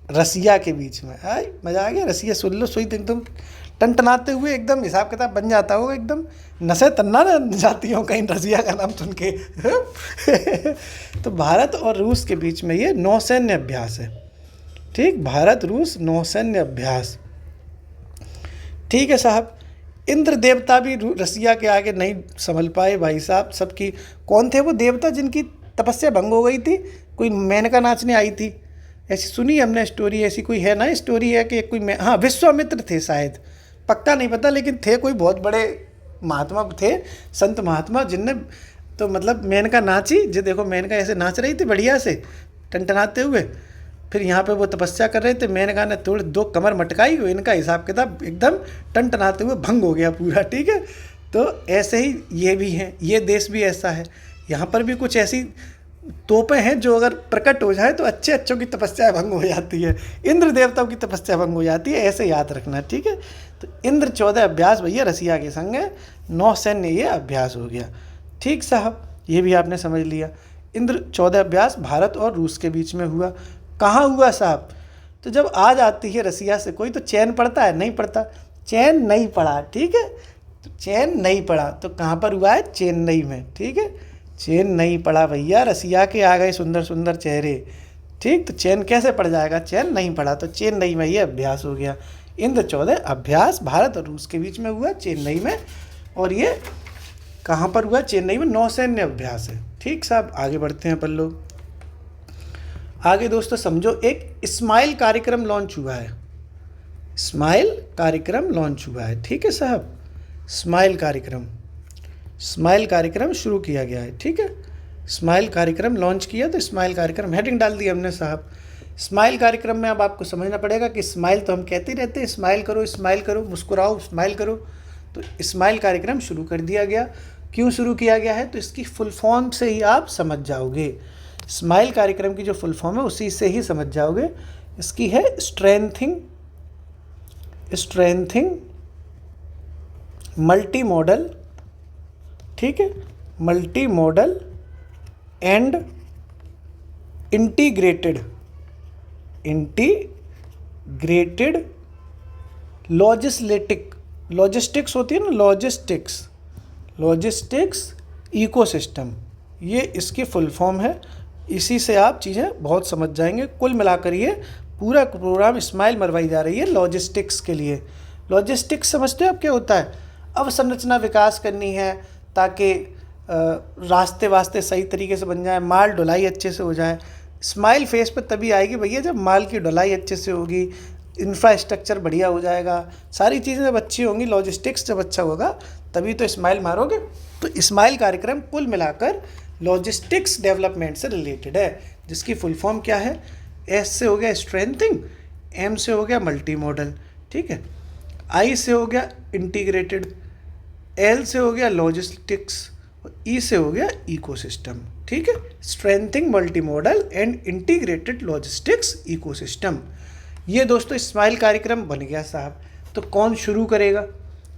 रसिया के बीच में। आई मज़ा आ गया, रसिया सुन लो, सुई एकदम टनटनाते हुए एकदम हिसाब किताब बन जाता होगा, एकदम नसें तन्ना न जाती हो कहीं रसिया का नाम सुन के। तो भारत और रूस के बीच में ये नौसैन्य अभ्यास है, ठीक। भारत रूस नौसैन्य अभ्यास, ठीक है साहब। इंद्र देवता भी रसिया के आगे नहीं संभल पाए भाई साहब। सबकी कौन थे वो देवता जिनकी तपस्या भंग हो गई थी? कोई मेनका नाचने आई थी, ऐसी सुनी हमने स्टोरी, ऐसी कोई है ना स्टोरी है कि कोई हाँ विश्वामित्र थे शायद, पक्का नहीं पता, लेकिन थे कोई बहुत बड़े महात्मा थे, संत महात्मा, जिनने तो मतलब मेनका नाची, जो देखो मेनका ऐसे नाच रही थी बढ़िया से टनटनाते हुए, फिर यहाँ पे वो तपस्या कर रहे थे, मेनका ने थोड़ी 2 कमर मटकाई, इनका हिसाब किताब एकदम टनटनाते हुए भंग हो गया पूरा, ठीक है। तो ऐसे ही ये भी हैं, ये देश भी ऐसा है, यहाँ पर भी कुछ ऐसी तोपें हैं जो अगर प्रकट हो जाए तो अच्छे अच्छों की तपस्या भंग हो जाती है, इंद्र देवताओं की तपस्या भंग हो जाती है, ऐसे याद रखना, ठीक है। तो इंद्र 14 अभ्यास भैया रसिया के संग है, नौसैन्य ये अभ्यास हो गया, ठीक साहब। ये भी आपने समझ लिया। इंद्र 14 अभ्यास भारत और रूस के बीच में हुआ। कहाँ हुआ साहब? तो जब आ जाती है रसिया से कोई तो चैन पड़ता है? नहीं पड़ता, चैन नहीं पड़ा, ठीक है। तो चैन नहीं पड़ा तो कहाँ पर हुआ है? चेन्नई में, ठीक है। चैन नहीं पड़ा भैया, रसिया के आ गए सुंदर सुंदर चेहरे, ठीक। तो चैन कैसे पड़ जाएगा? चैन नहीं पड़ा, तो चेन्नई में ये अभ्यास हो गया। इंद्र 14 अभ्यास भारत और रूस के बीच में हुआ चेन्नई में, और ये कहाँ पर हुआ? चेन्नई में नौसैन्य अभ्यास है। ठीक साहब, आगे बढ़ते हैं अपन लोग। आगे दोस्तों समझो, एक स्माइल कार्यक्रम लॉन्च हुआ है। स्माइल कार्यक्रम लॉन्च हुआ है। ठीक है साहब, स्माइल कार्यक्रम शुरू किया गया है। ठीक है, स्माइल कार्यक्रम लॉन्च किया, तो स्माइल कार्यक्रम हेडिंग डाल दी हमने साहब। स्माइल कार्यक्रम में अब आपको समझना पड़ेगा कि स्माइल तो हम कहते ही रहते हैं, स्माइल करो, मुस्कुराओ, स्माइल करो। तो स्माइल कार्यक्रम शुरू कर दिया गया। क्यों शुरू किया गया है? तो इसकी फुल फॉर्म से ही आप समझ जाओगे। स्माइल कार्यक्रम की जो फुल फॉर्म है उसी से ही समझ जाओगे। इसकी है स्ट्रेंथिंग मल्टी मॉडल, ठीक है, multi modal and integrated logistics होती है ना, लॉजिस्टिक्स इकोसिस्टम, ये इसकी फुल फॉर्म है। इसी से आप चीज़ें बहुत समझ जाएंगे। कुल मिलाकर ये पूरा प्रोग्राम स्माइल मरवाई जा रही है लॉजिस्टिक्स के लिए। लॉजिस्टिक्स समझते हो आप क्या होता है? अवसंरचना विकास करनी है ताकि रास्ते वास्ते सही तरीके से बन जाए, माल ढुलाई अच्छे से हो जाए। स्माइल फेस पे तभी आएगी भैया जब माल की ढुलाई अच्छे से होगी, इंफ्रास्ट्रक्चर बढ़िया हो जाएगा, सारी चीज़ें जब अच्छी होंगी, लॉजिस्टिक्स जब अच्छा होगा तभी तो स्माइल मारोगे। तो स्माइल कार्यक्रम कुल मिलाकर लॉजिस्टिक्स डेवलपमेंट से रिलेटेड है, जिसकी फुल फॉर्म क्या है? एस से हो गया स्ट्रेंथिंग, एम से हो गया मल्टी मॉडल, ठीक है, आई से हो गया इंटीग्रेटेड, एल से हो गया लॉजिस्टिक्स, ई से हो गया इकोसिस्टम। ठीक है, strengthening multi modal and integrated logistics ecosystem. ये दोस्तों स्माइल कार्यक्रम बन गया साहब। तो कौन शुरू करेगा?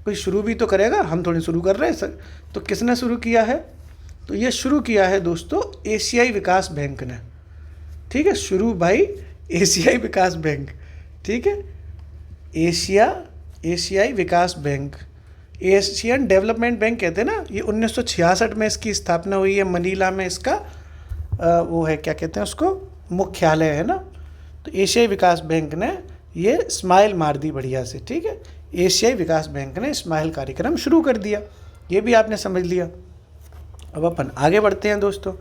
कोई शुरू भी तो करेगा, हम थोड़ी शुरू कर रहे हैं सर। तो किसने शुरू किया है? तो ये शुरू किया है दोस्तों एशियाई विकास बैंक ने। ठीक है, शुरू भाई एशियाई विकास बैंक, ठीक है, एशियाई विकास बैंक, एशियन डेवलपमेंट बैंक कहते हैं ना। ये 1966 में इसकी स्थापना हुई है, मनीला में इसका वो है, क्या कहते हैं उसको, मुख्यालय है ना। तो एशियाई विकास बैंक ने ये स्माइल मार दी बढ़िया से। ठीक है, एशियाई विकास बैंक ने स्माइल कार्यक्रम शुरू कर दिया, ये भी आपने समझ लिया। अब अपन आगे बढ़ते हैं दोस्तों।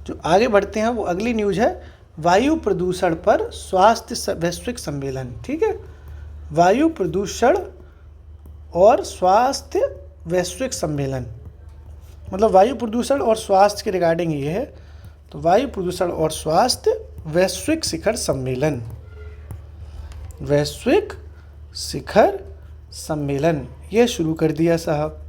जो आगे बढ़ते हैं वो अगली न्यूज़ है वायु प्रदूषण पर स्वास्थ्य वैश्विक सम्मेलन। ठीक है, वायु प्रदूषण और स्वास्थ्य वैश्विक सम्मेलन, मतलब वायु प्रदूषण और स्वास्थ्य के रिगार्डिंग ये है। तो वायु प्रदूषण और स्वास्थ्य वैश्विक शिखर सम्मेलन, वैश्विक शिखर सम्मेलन ये शुरू कर दिया साहब।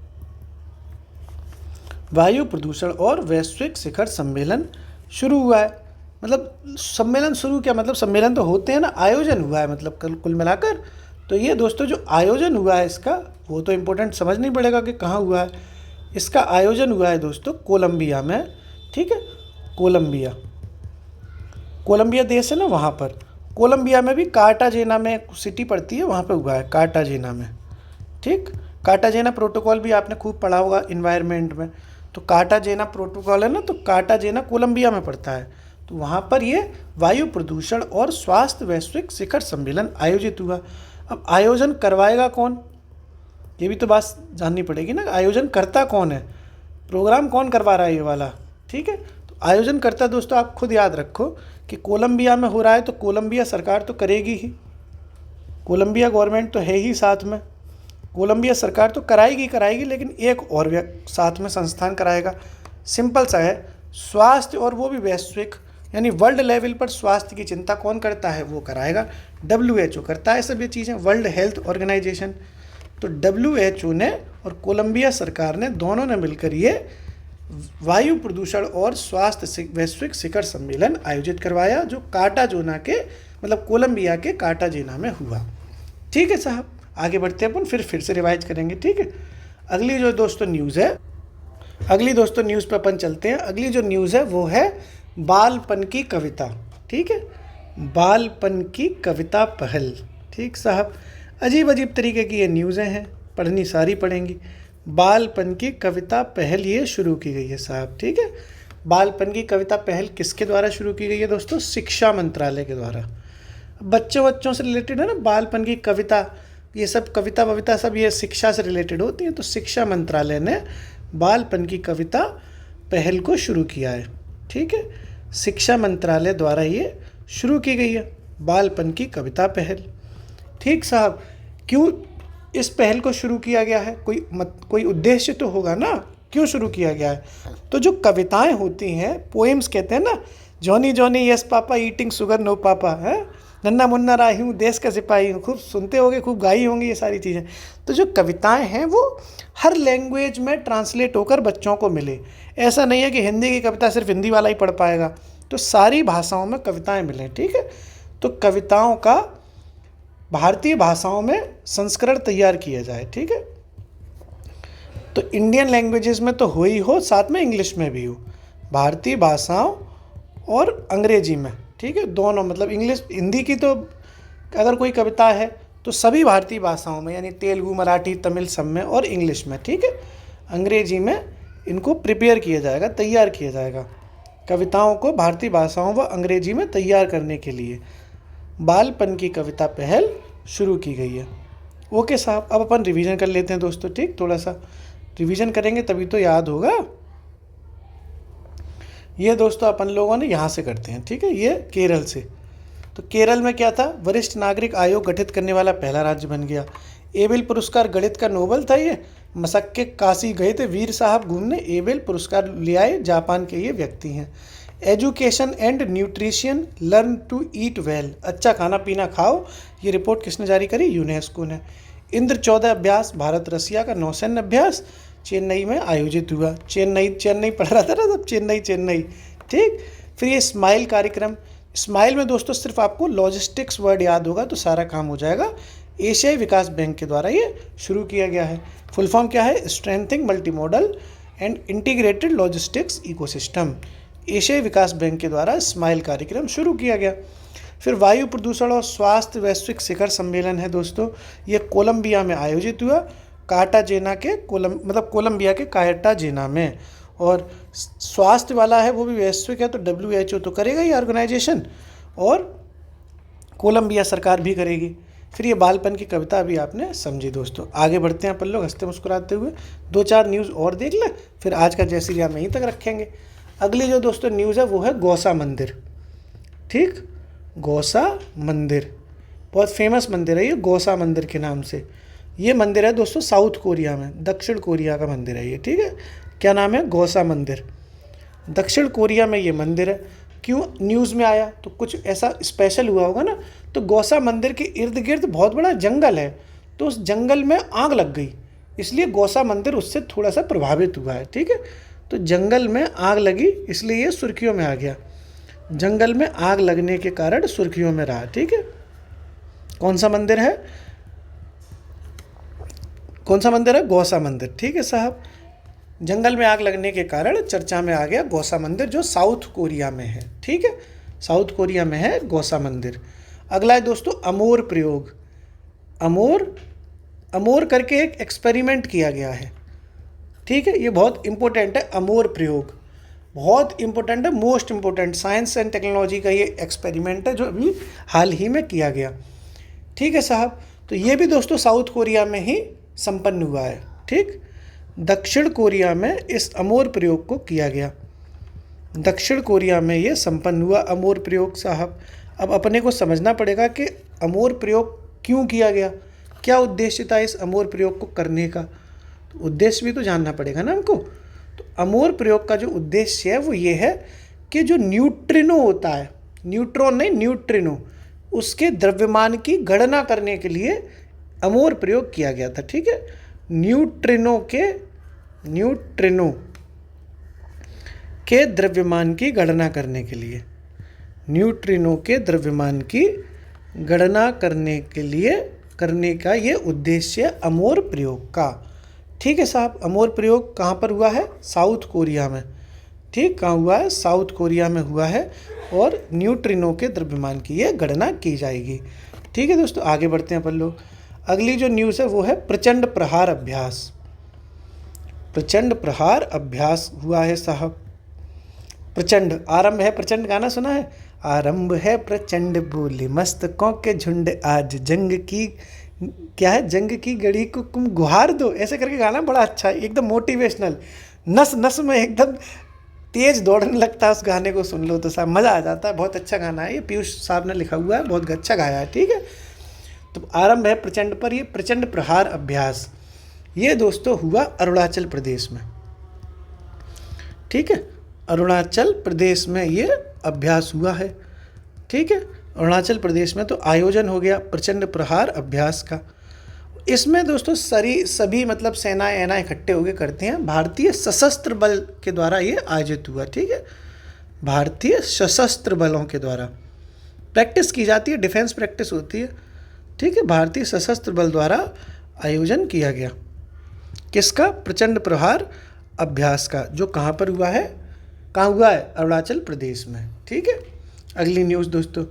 वायु प्रदूषण और वैश्विक शिखर सम्मेलन शुरू हुआ है। मतलब सम्मेलन शुरू क्या, मतलब सम्मेलन तो होते हैं ना, आयोजन हुआ है मतलब कुल मिलाकर। तो ये दोस्तों जो आयोजन हुआ है इसका, वो तो इम्पोर्टेंट समझना ही पड़ेगा कि कहाँ हुआ है। इसका आयोजन हुआ है दोस्तों कोलंबिया में। ठीक है, कोलंबिया देश है ना, वहाँ पर कोलंबिया में भी कार्टाजेना में सिटी पड़ती है, वहाँ पे हुआ है कार्टाजेना में। ठीक, कार्टाजेना प्रोटोकॉल भी आपने खूब पढ़ा होगा इन्वायरमेंट में। तो कार्टाजेना प्रोटोकॉल है ना, तो कार्टाजेना कोलंबिया में पड़ता है। तो वहाँ पर ये वायु प्रदूषण और स्वास्थ्य वैश्विक शिखर सम्मेलन आयोजित हुआ। अब आयोजन करवाएगा कौन, ये भी तो बात जाननी पड़ेगी ना। आयोजन करता कौन है, प्रोग्राम कौन करवा रहा है ये वाला। ठीक है, तो आयोजन करता दोस्तों आप खुद याद रखो कि कोलंबिया में हो रहा है, तो कोलंबिया सरकार तो करेगी ही, कोलंबिया गवर्नमेंट तो है ही साथ में। कोलंबिया सरकार तो कराएगी, लेकिन एक और साथ में संस्थान कराएगा। सिंपल सा है, स्वास्थ्य, और वो भी वैश्विक, यानी वर्ल्ड लेवल पर स्वास्थ्य की चिंता कौन करता है, वो कराएगा। WHO करता है सब ये चीज़ें, वर्ल्ड हेल्थ ऑर्गेनाइजेशन। तो WHO ने और कोलंबिया सरकार ने दोनों ने मिलकर ये वायु प्रदूषण और स्वास्थ्य वैश्विक शिखर सम्मेलन आयोजित करवाया, जो कार्टाजेना के, मतलब कोलंबिया के कार्टाजेना में हुआ। ठीक है साहब, आगे बढ़ते हैं अपन, फिर से रिवाइज करेंगे। ठीक है, अगली जो दोस्तों न्यूज़ है, अगली दोस्तों न्यूज़ पे अपन चलते हैं। अगली जो न्यूज़ है वो है बालपन की कविता। ठीक है, बालपन की कविता पहल। ठीक साहब, अजीब अजीब तरीके की ये न्यूज़ें हैं, पढ़नी सारी पढ़ेंगी। बालपन की कविता पहल ये शुरू की गई है साहब। ठीक है, बालपन की कविता पहल किसके द्वारा शुरू की गई है दोस्तों? शिक्षा मंत्रालय के द्वारा। बच्चों बच्चों से रिलेटेड है ना, बालपन की कविता, ये सब कविता वविता सब ये शिक्षा से रिलेटेड होती हैं। तो शिक्षा मंत्रालय ने बालपन की कविता पहल को शुरू किया है। ठीक है, शिक्षा मंत्रालय द्वारा ये शुरू की गई है बालपन की कविता पहल। ठीक साहब, क्यों इस पहल को शुरू किया गया है? कोई उद्देश्य तो होगा ना, क्यों शुरू किया गया है? तो जो कविताएं होती हैं, पोएम्स कहते हैं ना, Johnny Johnny yes papa eating sugar no papa, है नन्ना मुन्ना राही हूँ देश का सिपाही हूँ, खूब सुनते होंगे, खूब गाई होंगी ये सारी चीज़ें। तो जो कविताएं हैं वो हर लैंग्वेज में ट्रांसलेट होकर बच्चों को मिले। ऐसा नहीं है कि हिंदी की कविता सिर्फ हिंदी वाला ही पढ़ पाएगा, तो सारी भाषाओं में कविताएं मिलें। ठीक है, तो कविताओं का भारतीय भाषाओं में संस्करण तैयार किया जाए। ठीक है, तो इंडियन लैंग्वेजेस में तो हो ही हो, साथ में इंग्लिश में भी हो, भारतीय भाषाओं और अंग्रेजी में। ठीक है, दोनों, मतलब इंग्लिश हिंदी की तो अगर कोई कविता है तो सभी भारतीय भाषाओं में, यानी तेलुगु मराठी तमिल सब में, और इंग्लिश में। ठीक है, अंग्रेजी में इनको प्रिपेयर किया जाएगा, तैयार किया जाएगा। कविताओं को भारतीय भाषाओं व अंग्रेजी में तैयार करने के लिए बालपन की कविता पहल शुरू की गई है। ओके साहब, अब अपन रिवीजन कर लेते हैं दोस्तों। ठीक, थोड़ा सा रिवीजन करेंगे तभी तो याद होगा। ये दोस्तों अपन लोगों ने यहाँ से करते हैं। ठीक है, ये केरल से। तो केरल में क्या था? वरिष्ठ नागरिक आयोग गठित करने वाला पहला राज्य बन गया। एबेल पुरस्कार गणित का नोबेल था ये। मसक्के काशी गए थे वीर साहब घूमने, एबेल पुरस्कार ले आए, जापान के ये व्यक्ति हैं। Education and nutrition, learn to eat well, अच्छा खाना पीना खाओ, ये रिपोर्ट किसने जारी करी? यूनेस्को ने। इंद्र 14 अभ्यास, भारत रसिया का नौसैन्य अभ्यास चेन्नई में आयोजित हुआ। चेन्नई पढ़ रहा था ना सब, चेन्नई। ठीक, फिर ये स्माइल कार्यक्रम। स्माइल में दोस्तों सिर्फ आपको लॉजिस्टिक्स वर्ड याद होगा तो सारा काम हो जाएगा। एशियाई विकास बैंक के द्वारा ये शुरू किया गया है। फुल फॉर्म क्या है? Strengthening multi modal and integrated logistics ecosystem. एशियाई विकास बैंक के द्वारा स्माइल कार्यक्रम शुरू किया गया। फिर वायु प्रदूषण और स्वास्थ्य वैश्विक शिखर सम्मेलन है दोस्तों, ये कोलंबिया में आयोजित हुआ, कार्टाजेना के कोलंबिया के कार्टाजेना में। और स्वास्थ्य वाला है वो भी वैश्विक है, तो WHO तो करेगा ही ऑर्गेनाइजेशन, और कोलंबिया सरकार भी करेगी। फिर ये बालपन की कविता भी आपने समझी दोस्तों। आगे बढ़ते हैं अपन लोग हंसते मुस्कुराते हुए। 2-4 न्यूज़ और देख लें, फिर आज का जय श्री राम यहीं तक रखेंगे। अगली जो दोस्तों न्यूज़ है वो है गौसा मंदिर। ठीक, गौसा मंदिर बहुत फेमस मंदिर है ये, गौसा मंदिर के नाम से। ये मंदिर है दोस्तों साउथ कोरिया में, दक्षिण कोरिया का मंदिर है ये। ठीक है, क्या नाम है? गौसा मंदिर। दक्षिण कोरिया में ये मंदिर है। क्यों न्यूज़ में आया? तो कुछ ऐसा स्पेशल हुआ होगा ना। तो गौसा मंदिर के इर्द गिर्द बहुत बड़ा जंगल है, तो उस जंगल में आग लग गई, इसलिए गौसा मंदिर उससे थोड़ा सा प्रभावित हुआ है। ठीक है, तो जंगल में आग लगी इसलिए ये सुर्खियों में आ गया। जंगल में आग लगने के कारण सुर्खियों में रहा। ठीक है, कौन सा मंदिर है? गौसा मंदिर। ठीक है साहब, जंगल में आग लगने के कारण चर्चा में आ गया गौसा मंदिर, जो साउथ कोरिया में है। ठीक है, साउथ कोरिया में है गौसा मंदिर। अगला है दोस्तों अमोर प्रयोग। अमोर करके एक एक्सपेरिमेंट किया गया है। ठीक है, ये बहुत इंपॉर्टेंट है। अमोर प्रयोग बहुत इंपॉर्टेंट है, most important science and technology का ये एक्सपेरिमेंट है जो अभी हाल ही में किया गया। ठीक है साहब, तो ये भी दोस्तों साउथ कोरिया में ही संपन्न हुआ है। ठीक, दक्षिण कोरिया में इस अमोर प्रयोग को किया गया। दक्षिण कोरिया में ये संपन्न हुआ अमोर प्रयोग साहब। अब अपने को समझना पड़ेगा कि अमोर प्रयोग क्यों किया गया, क्या उद्देश्य था इस अमोर प्रयोग को करने का। तो उद्देश्य भी तो जानना पड़ेगा ना हमको। तो अमोर प्रयोग का जो उद्देश्य है वो ये है कि जो न्यूट्रिनो होता है, न्यूट्रॉन नहीं न्यूट्रिनो, उसके द्रव्यमान की गणना करने के लिए अमोर प्रयोग किया गया था। ठीक है, न्यूट्रिनो के द्रव्यमान की गणना करने के लिए, न्यूट्रिनो के द्रव्यमान की गणना करने का ये उद्देश्य अमोर प्रयोग का। ठीक है साहब, अमोर प्रयोग कहाँ पर हुआ है? साउथ कोरिया में। ठीक, कहाँ हुआ है? साउथ कोरिया में हुआ है, और न्यूट्रिनो के द्रव्यमान की ये गणना की जाएगी। ठीक है दोस्तों, आगे बढ़ते हैं अपन लोग। अगली जो न्यूज़ है वो है प्रचंड प्रहार अभ्यास। प्रचंड प्रहार अभ्यास हुआ है साहब। प्रचंड आरंभ है, प्रचंड गाना सुना है? आरंभ है प्रचंड बोले मस्तकों के झुंड आज जंग की, क्या है, जंग की घड़ी को तुम गुहार दो, ऐसे करके गाना बड़ा अच्छा है, एकदम मोटिवेशनल, नस नस में एकदम तेज दौड़ने लगता है उस गाने को सुन लो तो साहब मज़ा आ जाता है। बहुत अच्छा गाना है, ये पीयूष साहब ने लिखा हुआ है, बहुत अच्छा गाया है। ठीक है, तो आरंभ है प्रचंड पर, ये प्रचंड प्रहार अभ्यास ये दोस्तों हुआ अरुणाचल प्रदेश में। ठीक है, अरुणाचल प्रदेश में ये अभ्यास हुआ है। ठीक है, अरुणाचल प्रदेश में तो आयोजन हो गया प्रचंड प्रहार अभ्यास का। इसमें दोस्तों सभी मतलब सेनाएं इकट्ठे होकर करते हैं, भारतीय सशस्त्र बल के द्वारा ये आयोजित हुआ। ठीक है, भारतीय सशस्त्र बलों के द्वारा प्रैक्टिस की जाती है, डिफेंस प्रैक्टिस होती है। ठीक है, भारतीय सशस्त्र बल द्वारा आयोजन किया गया किसका, प्रचंड प्रहार अभ्यास का, जो कहाँ पर हुआ है, कहाँ हुआ है, अरुणाचल प्रदेश में। ठीक है, अगली न्यूज़ दोस्तों,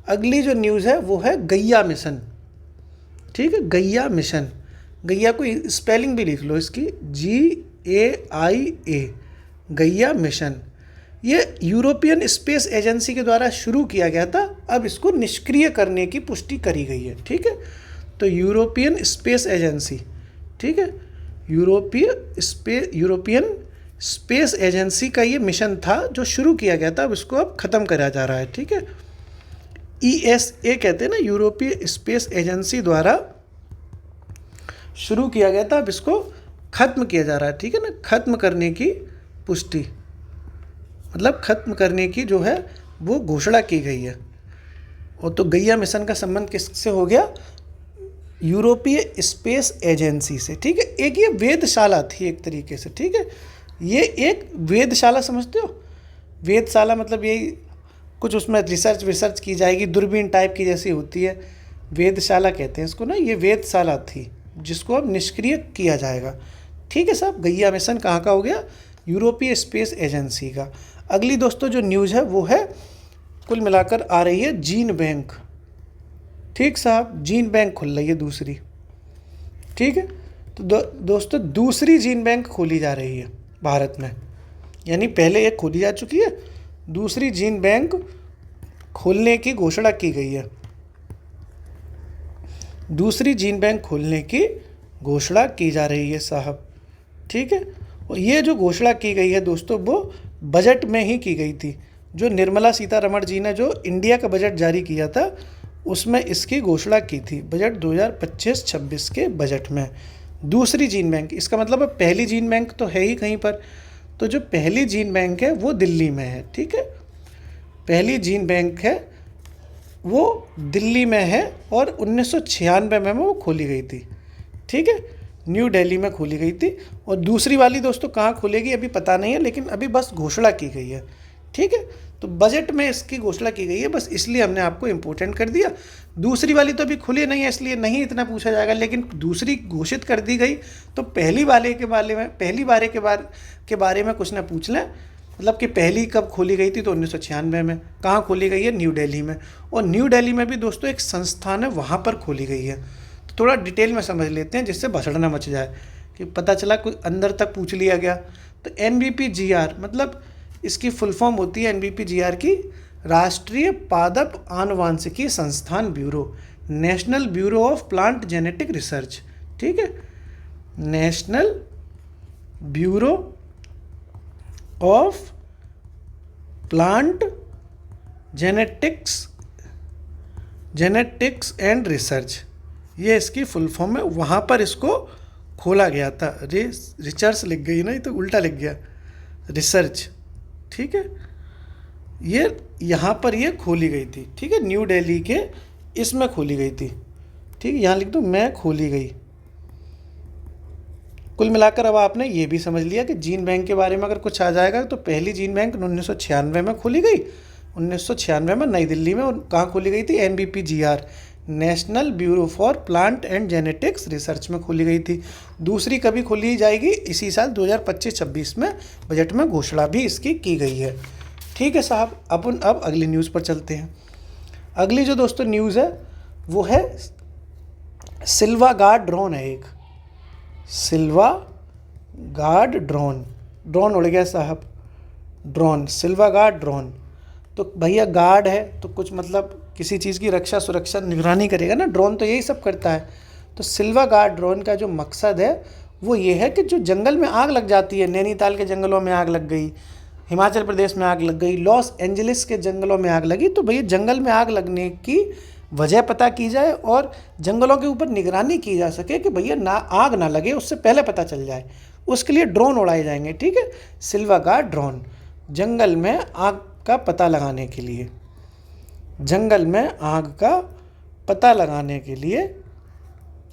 अगली जो न्यूज़ है वो है गैया मिशन। ठीक है, गैया मिशन, गैया को स्पेलिंग भी लिख लो इसकी, GAIA, गैया मिशन। ये यूरोपियन स्पेस एजेंसी के द्वारा शुरू किया गया था, अब इसको निष्क्रिय करने की पुष्टि करी गई है। ठीक है, तो यूरोपियन स्पेस एजेंसी, ठीक है, यूरोपियन स्पेस एजेंसी का ये मिशन था जो शुरू किया गया था, अब इसको अब ख़त्म करा जा रहा है। ठीक है, ESA कहते हैं ना, यूरोपीय स्पेस एजेंसी द्वारा शुरू किया गया था, अब इसको ख़त्म किया जा रहा है। ठीक है ना, ख़त्म करने की पुष्टि, मतलब ख़त्म करने की जो है वो घोषणा की गई है। और तो गैया मिशन का संबंध किससे हो गया, यूरोपीय स्पेस एजेंसी से। ठीक है, एक ये वेधशाला थी एक तरीके से। ठीक है, ये एक वेधशाला समझते हो, वेधशाला मतलब यही कुछ उसमें रिसर्च की जाएगी, दूरबीन टाइप की जैसी होती है, वेधशाला कहते हैं इसको ना, ये वेधशाला थी जिसको अब निष्क्रिय किया जाएगा। ठीक है साहब, गैया मिशन कहाँ का हो गया, यूरोपीय स्पेस एजेंसी का। अगली दोस्तों जो न्यूज़ है वो है कुल मिलाकर आ रही है जीन बैंक। ठीक साहब, जीन बैंक खुल रही है दूसरी। ठीक है, तो दोस्तों दूसरी जीन बैंक खोली जा रही है भारत में, यानी पहले एक खोली जा चुकी है, दूसरी जीन बैंक खोलने की घोषणा की गई है, दूसरी जीन बैंक खोलने की घोषणा की जा रही है साहब। ठीक है, और ये जो घोषणा की गई है दोस्तों वो बजट में ही की गई थी, जो निर्मला सीतारमण जी ने जो इंडिया का बजट जारी किया था उसमें इसकी घोषणा की थी, बजट 2025-26 के बजट में। दूसरी जीन बैंक, इसका मतलब अब पहली जीन बैंक तो है ही कहीं पर, तो जो पहली जीन बैंक है वो दिल्ली में है। ठीक है, पहली जीन बैंक है वो दिल्ली में है और 1996 में वो खोली गई थी। ठीक है, न्यू दिल्ली में खोली गई थी। और दूसरी वाली दोस्तों कहाँ खुलेगी अभी पता नहीं है, लेकिन अभी बस घोषणा की गई है। ठीक है, तो बजट में इसकी घोषणा की गई है, बस इसलिए हमने आपको इम्पोर्टेंट कर दिया। दूसरी वाली तो अभी खुली नहीं है इसलिए नहीं इतना पूछा जाएगा, लेकिन दूसरी घोषित कर दी गई तो पहली बारे के बारे में कुछ ना पूछ लें, मतलब कि पहली कब खोली गई थी, तो 1996 में। कहाँ खोली गई है, न्यू दिल्ली में। और न्यू दिल्ली में भी दोस्तों एक संस्थान है, वहाँ पर खोली गई है। तो थोड़ा डिटेल में समझ लेते हैं जिससे भसड़ना मच जाए, कि पता चला कुछ अंदर तक पूछ लिया गया। तो NBPGR मतलब इसकी फुल फॉर्म होती है NBPGR की, राष्ट्रीय पादप आनुवांशिकी संस्थान bureau, national bureau of plant genetic research. ठीक है, national bureau of plant genetics and research, ये इसकी फुल फॉर्म है। वहाँ पर इसको खोला गया था, रिसर्च लिख गई ना, ये तो उल्टा लिख गया, रिसर्च। ठीक है, ये यहाँ पर ये खोली गई थी। ठीक है, न्यू दिल्ली के इसमें खोली गई थी। ठीक है, यहाँ लिख दो मैं खोली गई। कुल मिलाकर अब आपने ये भी समझ लिया कि जीन बैंक के बारे में अगर कुछ आ जाएगा तो पहली जीन बैंक 1996 में खोली गई, 1996 में नई दिल्ली में। और कहाँ खोली गई थी, NBPGR, national bureau for plant and genetics research में खोली गई थी। दूसरी कभी खोली जाएगी, इसी साल 2025-26 में, बजट में घोषणा भी इसकी की गई है। ठीक है साहब, अपन अब अगली न्यूज़ पर चलते हैं। अगली जो दोस्तों न्यूज़ है वो है सिल्वा गार्ड ड्रोन है, एक सिल्वा गार्ड ड्रोन उड़ गया साहब, ड्रोन सिल्वा गार्ड ड्रोन। तो भैया गार्ड है तो कुछ मतलब किसी चीज़ की रक्षा सुरक्षा निगरानी करेगा ना, ड्रोन तो यही सब करता है। तो सिल्वा गार्ड ड्रोन का जो मकसद है वो ये है कि जो जंगल में आग लग जाती है, नैनीताल के जंगलों में आग लग गई, हिमाचल प्रदेश में आग लग गई, लॉस एंजलिस के जंगलों में आग लगी, तो भैया जंगल में आग लगने की वजह पता की जाए और जंगलों के ऊपर निगरानी की जा सके कि भैया ना आग ना लगे, उससे पहले पता चल जाए। उसके लिए ड्रोन उड़ाए जाएंगे, ठीक है। सिल्वा गार्ड ड्रोन जंगल में आग का पता लगाने के लिए, जंगल में आग का पता लगाने के लिए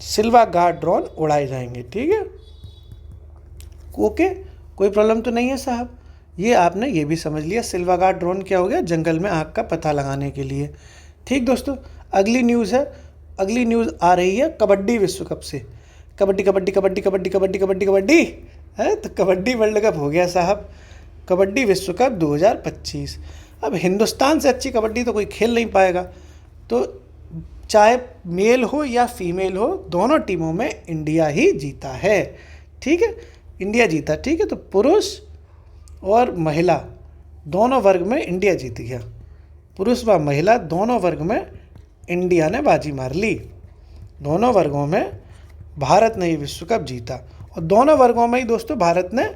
सिल्वा गार्ड ड्रोन उड़ाए जाएंगे, ठीक है। ओके, कोई प्रॉब्लम तो नहीं है साहब। ये आपने ये भी समझ लिया, सिल्वा गार्ड ड्रोन क्या हो गया, जंगल में आग का पता लगाने के लिए। ठीक दोस्तों, अगली न्यूज़ है, अगली न्यूज़ आ रही है कबड्डी विश्व कप से। कबड्डी कबड्डी कबड्डी कबड्डी कबड्डी कबड्डी कबड्डी है, तो कबड्डी वर्ल्ड कप हो गया साहब, कबड्डी विश्व कप 2025। अब हिंदुस्तान से अच्छी कबड्डी तो कोई खेल नहीं पाएगा, तो चाहे मेल हो या फीमेल हो, दोनों टीमों में इंडिया ही जीता है, ठीक है, इंडिया जीता, ठीक है। तो पुरुष और महिला दोनों वर्ग में इंडिया जीत गया, पुरुष व महिला दोनों वर्ग में इंडिया ने बाजी मार ली, दोनों वर्गों में भारत ने ये विश्व कप जीता। और दोनों वर्गों में ही दोस्तों भारत ने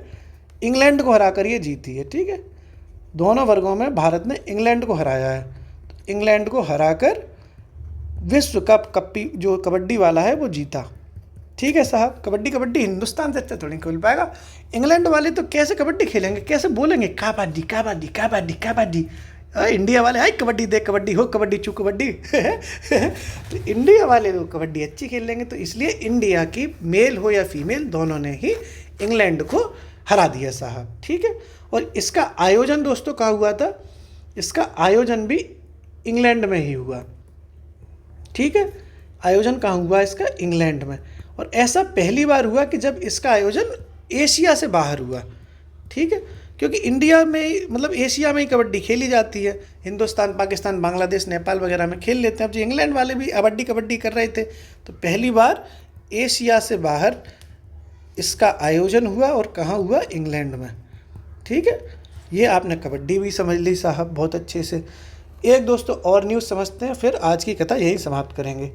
इंग्लैंड को हराकर ये जीती है, ठीक है। दोनों वर्गों में भारत ने इंग्लैंड को हराया है, तो इंग्लैंड को हराकर विश्व कप कप्पी जो कबड्डी वाला है वो जीता, ठीक है साहब। कबड्डी कबड्डी हिंदुस्तान से अच्छा थोड़ी खेल पाएगा, इंग्लैंड वाले तो कैसे कबड्डी खेलेंगे, कैसे बोलेंगे कबड्डी कबड्डी कबड्डी कबड्डी, इंडिया वाले आई कबड्डी देख कबड्डी हो कबड्डी चू कबड्डी तो इंडिया वाले तो कबड्डी अच्छी खेल लेंगे, तो इसलिए इंडिया की मेल हो या फीमेल दोनों ने ही इंग्लैंड को हरा दिया साहब, ठीक है। और इसका आयोजन दोस्तों कहाँ हुआ था, इसका आयोजन भी इंग्लैंड में ही हुआ, ठीक है। आयोजन कहाँ हुआ इसका, इंग्लैंड में। और ऐसा पहली बार हुआ कि जब इसका आयोजन एशिया से बाहर हुआ, ठीक है, क्योंकि इंडिया में मतलब एशिया में ही कबड्डी खेली जाती है, हिंदुस्तान पाकिस्तान बांग्लादेश नेपाल वगैरह में खेल लेते हैं। अब जो इंग्लैंड वाले भी कबड्डी कबड्डी कर रहे थे, तो पहली बार एशिया से बाहर इसका आयोजन हुआ, और कहाँ हुआ, इंग्लैंड में, ठीक है। ये आपने कबड्डी भी समझ ली साहब बहुत अच्छे से। एक दोस्तों और न्यूज़ समझते हैं, फिर आज की कथा यही समाप्त करेंगे,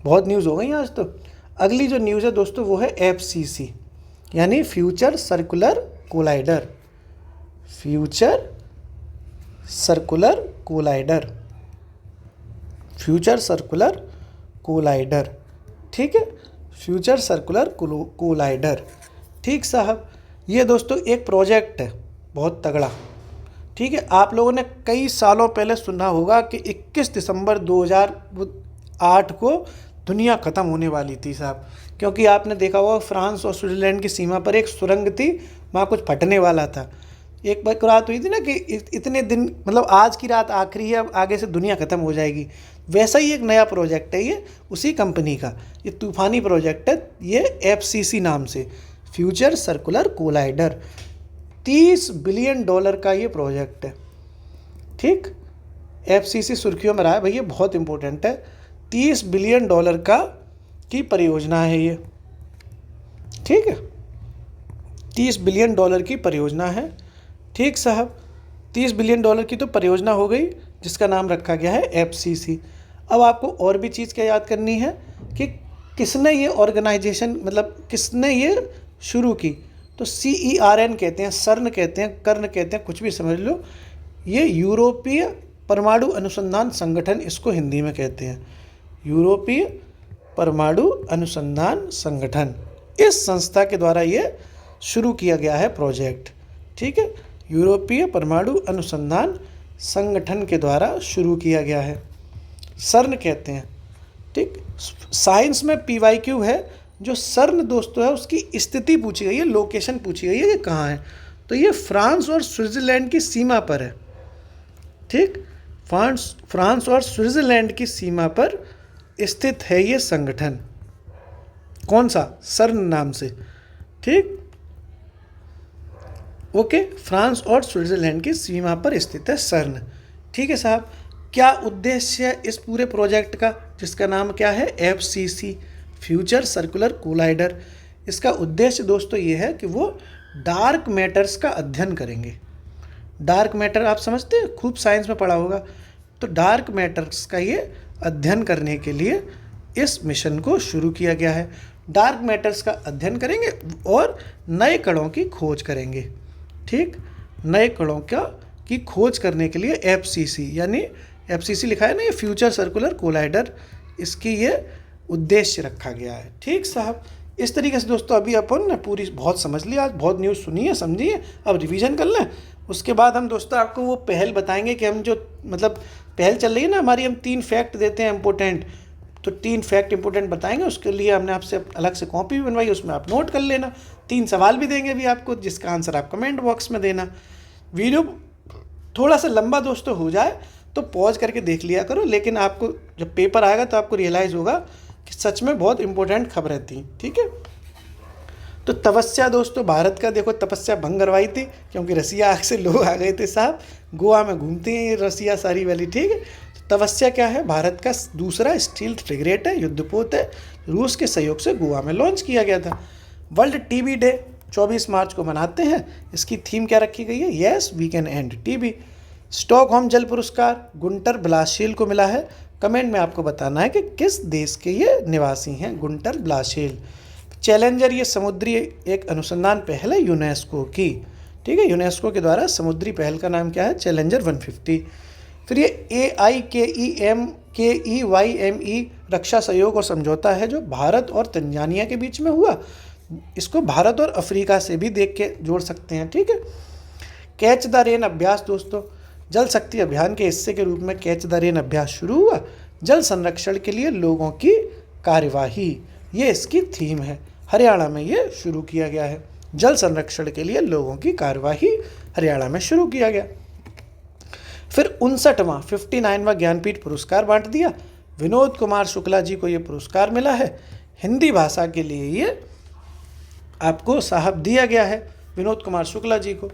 बहुत न्यूज़ हो गई आज तो। अगली जो न्यूज़ है दोस्तों वो है FCC यानी future circular collider, future circular collider, future circular collider, ठीक है, फ्यूचर सर्कुलर कोलाइडर, ठीक साहब। ये दोस्तों एक प्रोजेक्ट है बहुत तगड़ा, ठीक है। आप लोगों ने कई सालों पहले सुना होगा कि 21 दिसंबर 2008 को दुनिया ख़त्म होने वाली थी साहब, क्योंकि आपने देखा होगा फ्रांस और स्विट्ज़रलैंड की सीमा पर एक सुरंग थी, वहाँ कुछ फटने वाला था। एक बार रात हुई थी ना कि इतने दिन मतलब आज की रात आखिरी है, अब आगे से दुनिया ख़त्म हो जाएगी। वैसा ही एक नया प्रोजेक्ट है ये, उसी कंपनी का, ये तूफ़ानी प्रोजेक्ट है, ये FCC नाम से, फ्यूचर सर्कुलर कोलाइडर। $30 बिलियन का ये प्रोजेक्ट है, ठीक। FCC सुर्खियों में रहा है भैया, बहुत इंपॉर्टेंट है। $30 बिलियन की परियोजना है ये, ठीक है, $30 बिलियन की परियोजना है, ठीक साहब। $30 बिलियन की तो परियोजना हो गई, जिसका नाम रखा गया है FCC। अब आपको और भी चीज़ क्या याद करनी है कि किसने ये ऑर्गेनाइजेशन मतलब किसने ये शुरू की, तो CERN कहते हैं, CERN कहते हैं, कर्ण कहते हैं, कुछ भी समझ लो। ये यूरोपीय परमाणु अनुसंधान संगठन इसको हिंदी में कहते हैं, यूरोपीय परमाणु अनुसंधान संगठन। इस संस्था के द्वारा ये शुरू किया गया है प्रोजेक्ट, ठीक है, यूरोपीय परमाणु अनुसंधान संगठन के द्वारा शुरू किया गया है, CERN कहते हैं, ठीक। साइंस में PYQ है, जो CERN दोस्तों है उसकी स्थिति पूछी गई है, लोकेशन पूछी गई है कि कहाँ है, तो ये फ्रांस और स्विट्ज़रलैंड की सीमा पर है, ठीक। फ्रांस और स्विट्ज़रलैंड की सीमा पर स्थित है ये संगठन, कौन सा, CERN नाम से, ठीक। ओके, फ्रांस और स्विट्ज़रलैंड की सीमा पर स्थित है CERN, ठीक है साहब। क्या उद्देश्य है इस पूरे प्रोजेक्ट का, जिसका नाम क्या है, FCC फ्यूचर सर्कुलर कोलाइडर। इसका उद्देश्य दोस्तों ये है कि वो डार्क मैटर्स का अध्ययन करेंगे, डार्क मैटर आप समझते हैं, खूब साइंस में पढ़ा होगा। तो डार्क मैटर्स का ये अध्ययन करने के लिए इस मिशन को शुरू किया गया है। डार्क मैटर्स का अध्ययन करेंगे और नए कणों की खोज करेंगे। ठीक, नए कणों की खोज करने के लिए FCC, यानी FCC लिखा है ना, ये फ्यूचर सर्कुलर कोलाइडर, इसकी ये उद्देश्य रखा गया है। ठीक साहब, इस तरीके से दोस्तों अभी अपन ने पूरी बहुत समझ लिया, आज बहुत न्यूज़ सुनी है, समझी है, अब रिवीजन कर लें। उसके बाद हम दोस्तों आपको वो पहल बताएंगे कि हम जो मतलब पहल चल रही है ना हमारी, हम 3 फैक्ट देते हैं इम्पोर्टेंट, तो 3 फैक्ट इंपॉर्टेंट बताएंगे। उसके लिए हमने आपसे अलग से कॉपी भी बनवाई, उसमें आप नोट कर लेना। 3 सवाल भी देंगे भी आपको, जिसका आंसर आप कमेंट बॉक्स में देना। वीडियो थोड़ा सा लंबा दोस्तों हो जाए तो पॉज करके देख लिया करो, लेकिन आपको जब पेपर आएगा तो आपको रियलाइज़ होगा कि सच में बहुत इंपॉर्टेंट खबरें थी। ठीक है, तो तपस्या दोस्तों भारत का देखो तपस्या भंग करवाई थी, क्योंकि रसिया से लोग आ गए थे साहब, गोवा में घूमती हैं ये रसिया सारी वाली। ठीक है, तो तपस्या क्या है, भारत का दूसरा स्टील्थ फ्रिगेट है, युद्धपोत है, रूस के सहयोग से गोवा में लॉन्च किया गया था। वर्ल्ड टीबी डे 24 मार्च को मनाते हैं। इसकी थीम क्या रखी गई है, yes we can end TB. Stockholm जल पुरस्कार गुंटर ब्लासेल को मिला है। कमेंट में आपको बताना है कि किस देश के ये निवासी हैं, गुंटर ब्लासेल। चैलेंजर ये समुद्री एक अनुसंधान पहल है यूनेस्को की। ठीक है, यूनेस्को के द्वारा समुद्री पहल का नाम क्या है, चैलेंजर 150। फिर ये AIKEMKEYME रक्षा सहयोग और समझौता है जो भारत और तंजानिया के बीच में हुआ। इसको भारत और अफ्रीका से भी देख के जोड़ सकते हैं। ठीक है, कैच द रेन अभ्यास दोस्तों जल शक्ति अभियान के हिस्से के रूप में कैच द रेन अभ्यास शुरू हुआ। जल संरक्षण के लिए लोगों की कार्यवाही, ये इसकी थीम है। हरियाणा में ये शुरू किया गया है। जल संरक्षण के लिए लोगों की कार्यवाही हरियाणा में शुरू किया गया। फिर 59वां ज्ञानपीठ पुरस्कार बांट दिया। विनोद कुमार शुक्ला जी को ये पुरस्कार मिला है। हिंदी भाषा के लिए ये आपको साहब दिया गया है विनोद कुमार शुक्ला जी को।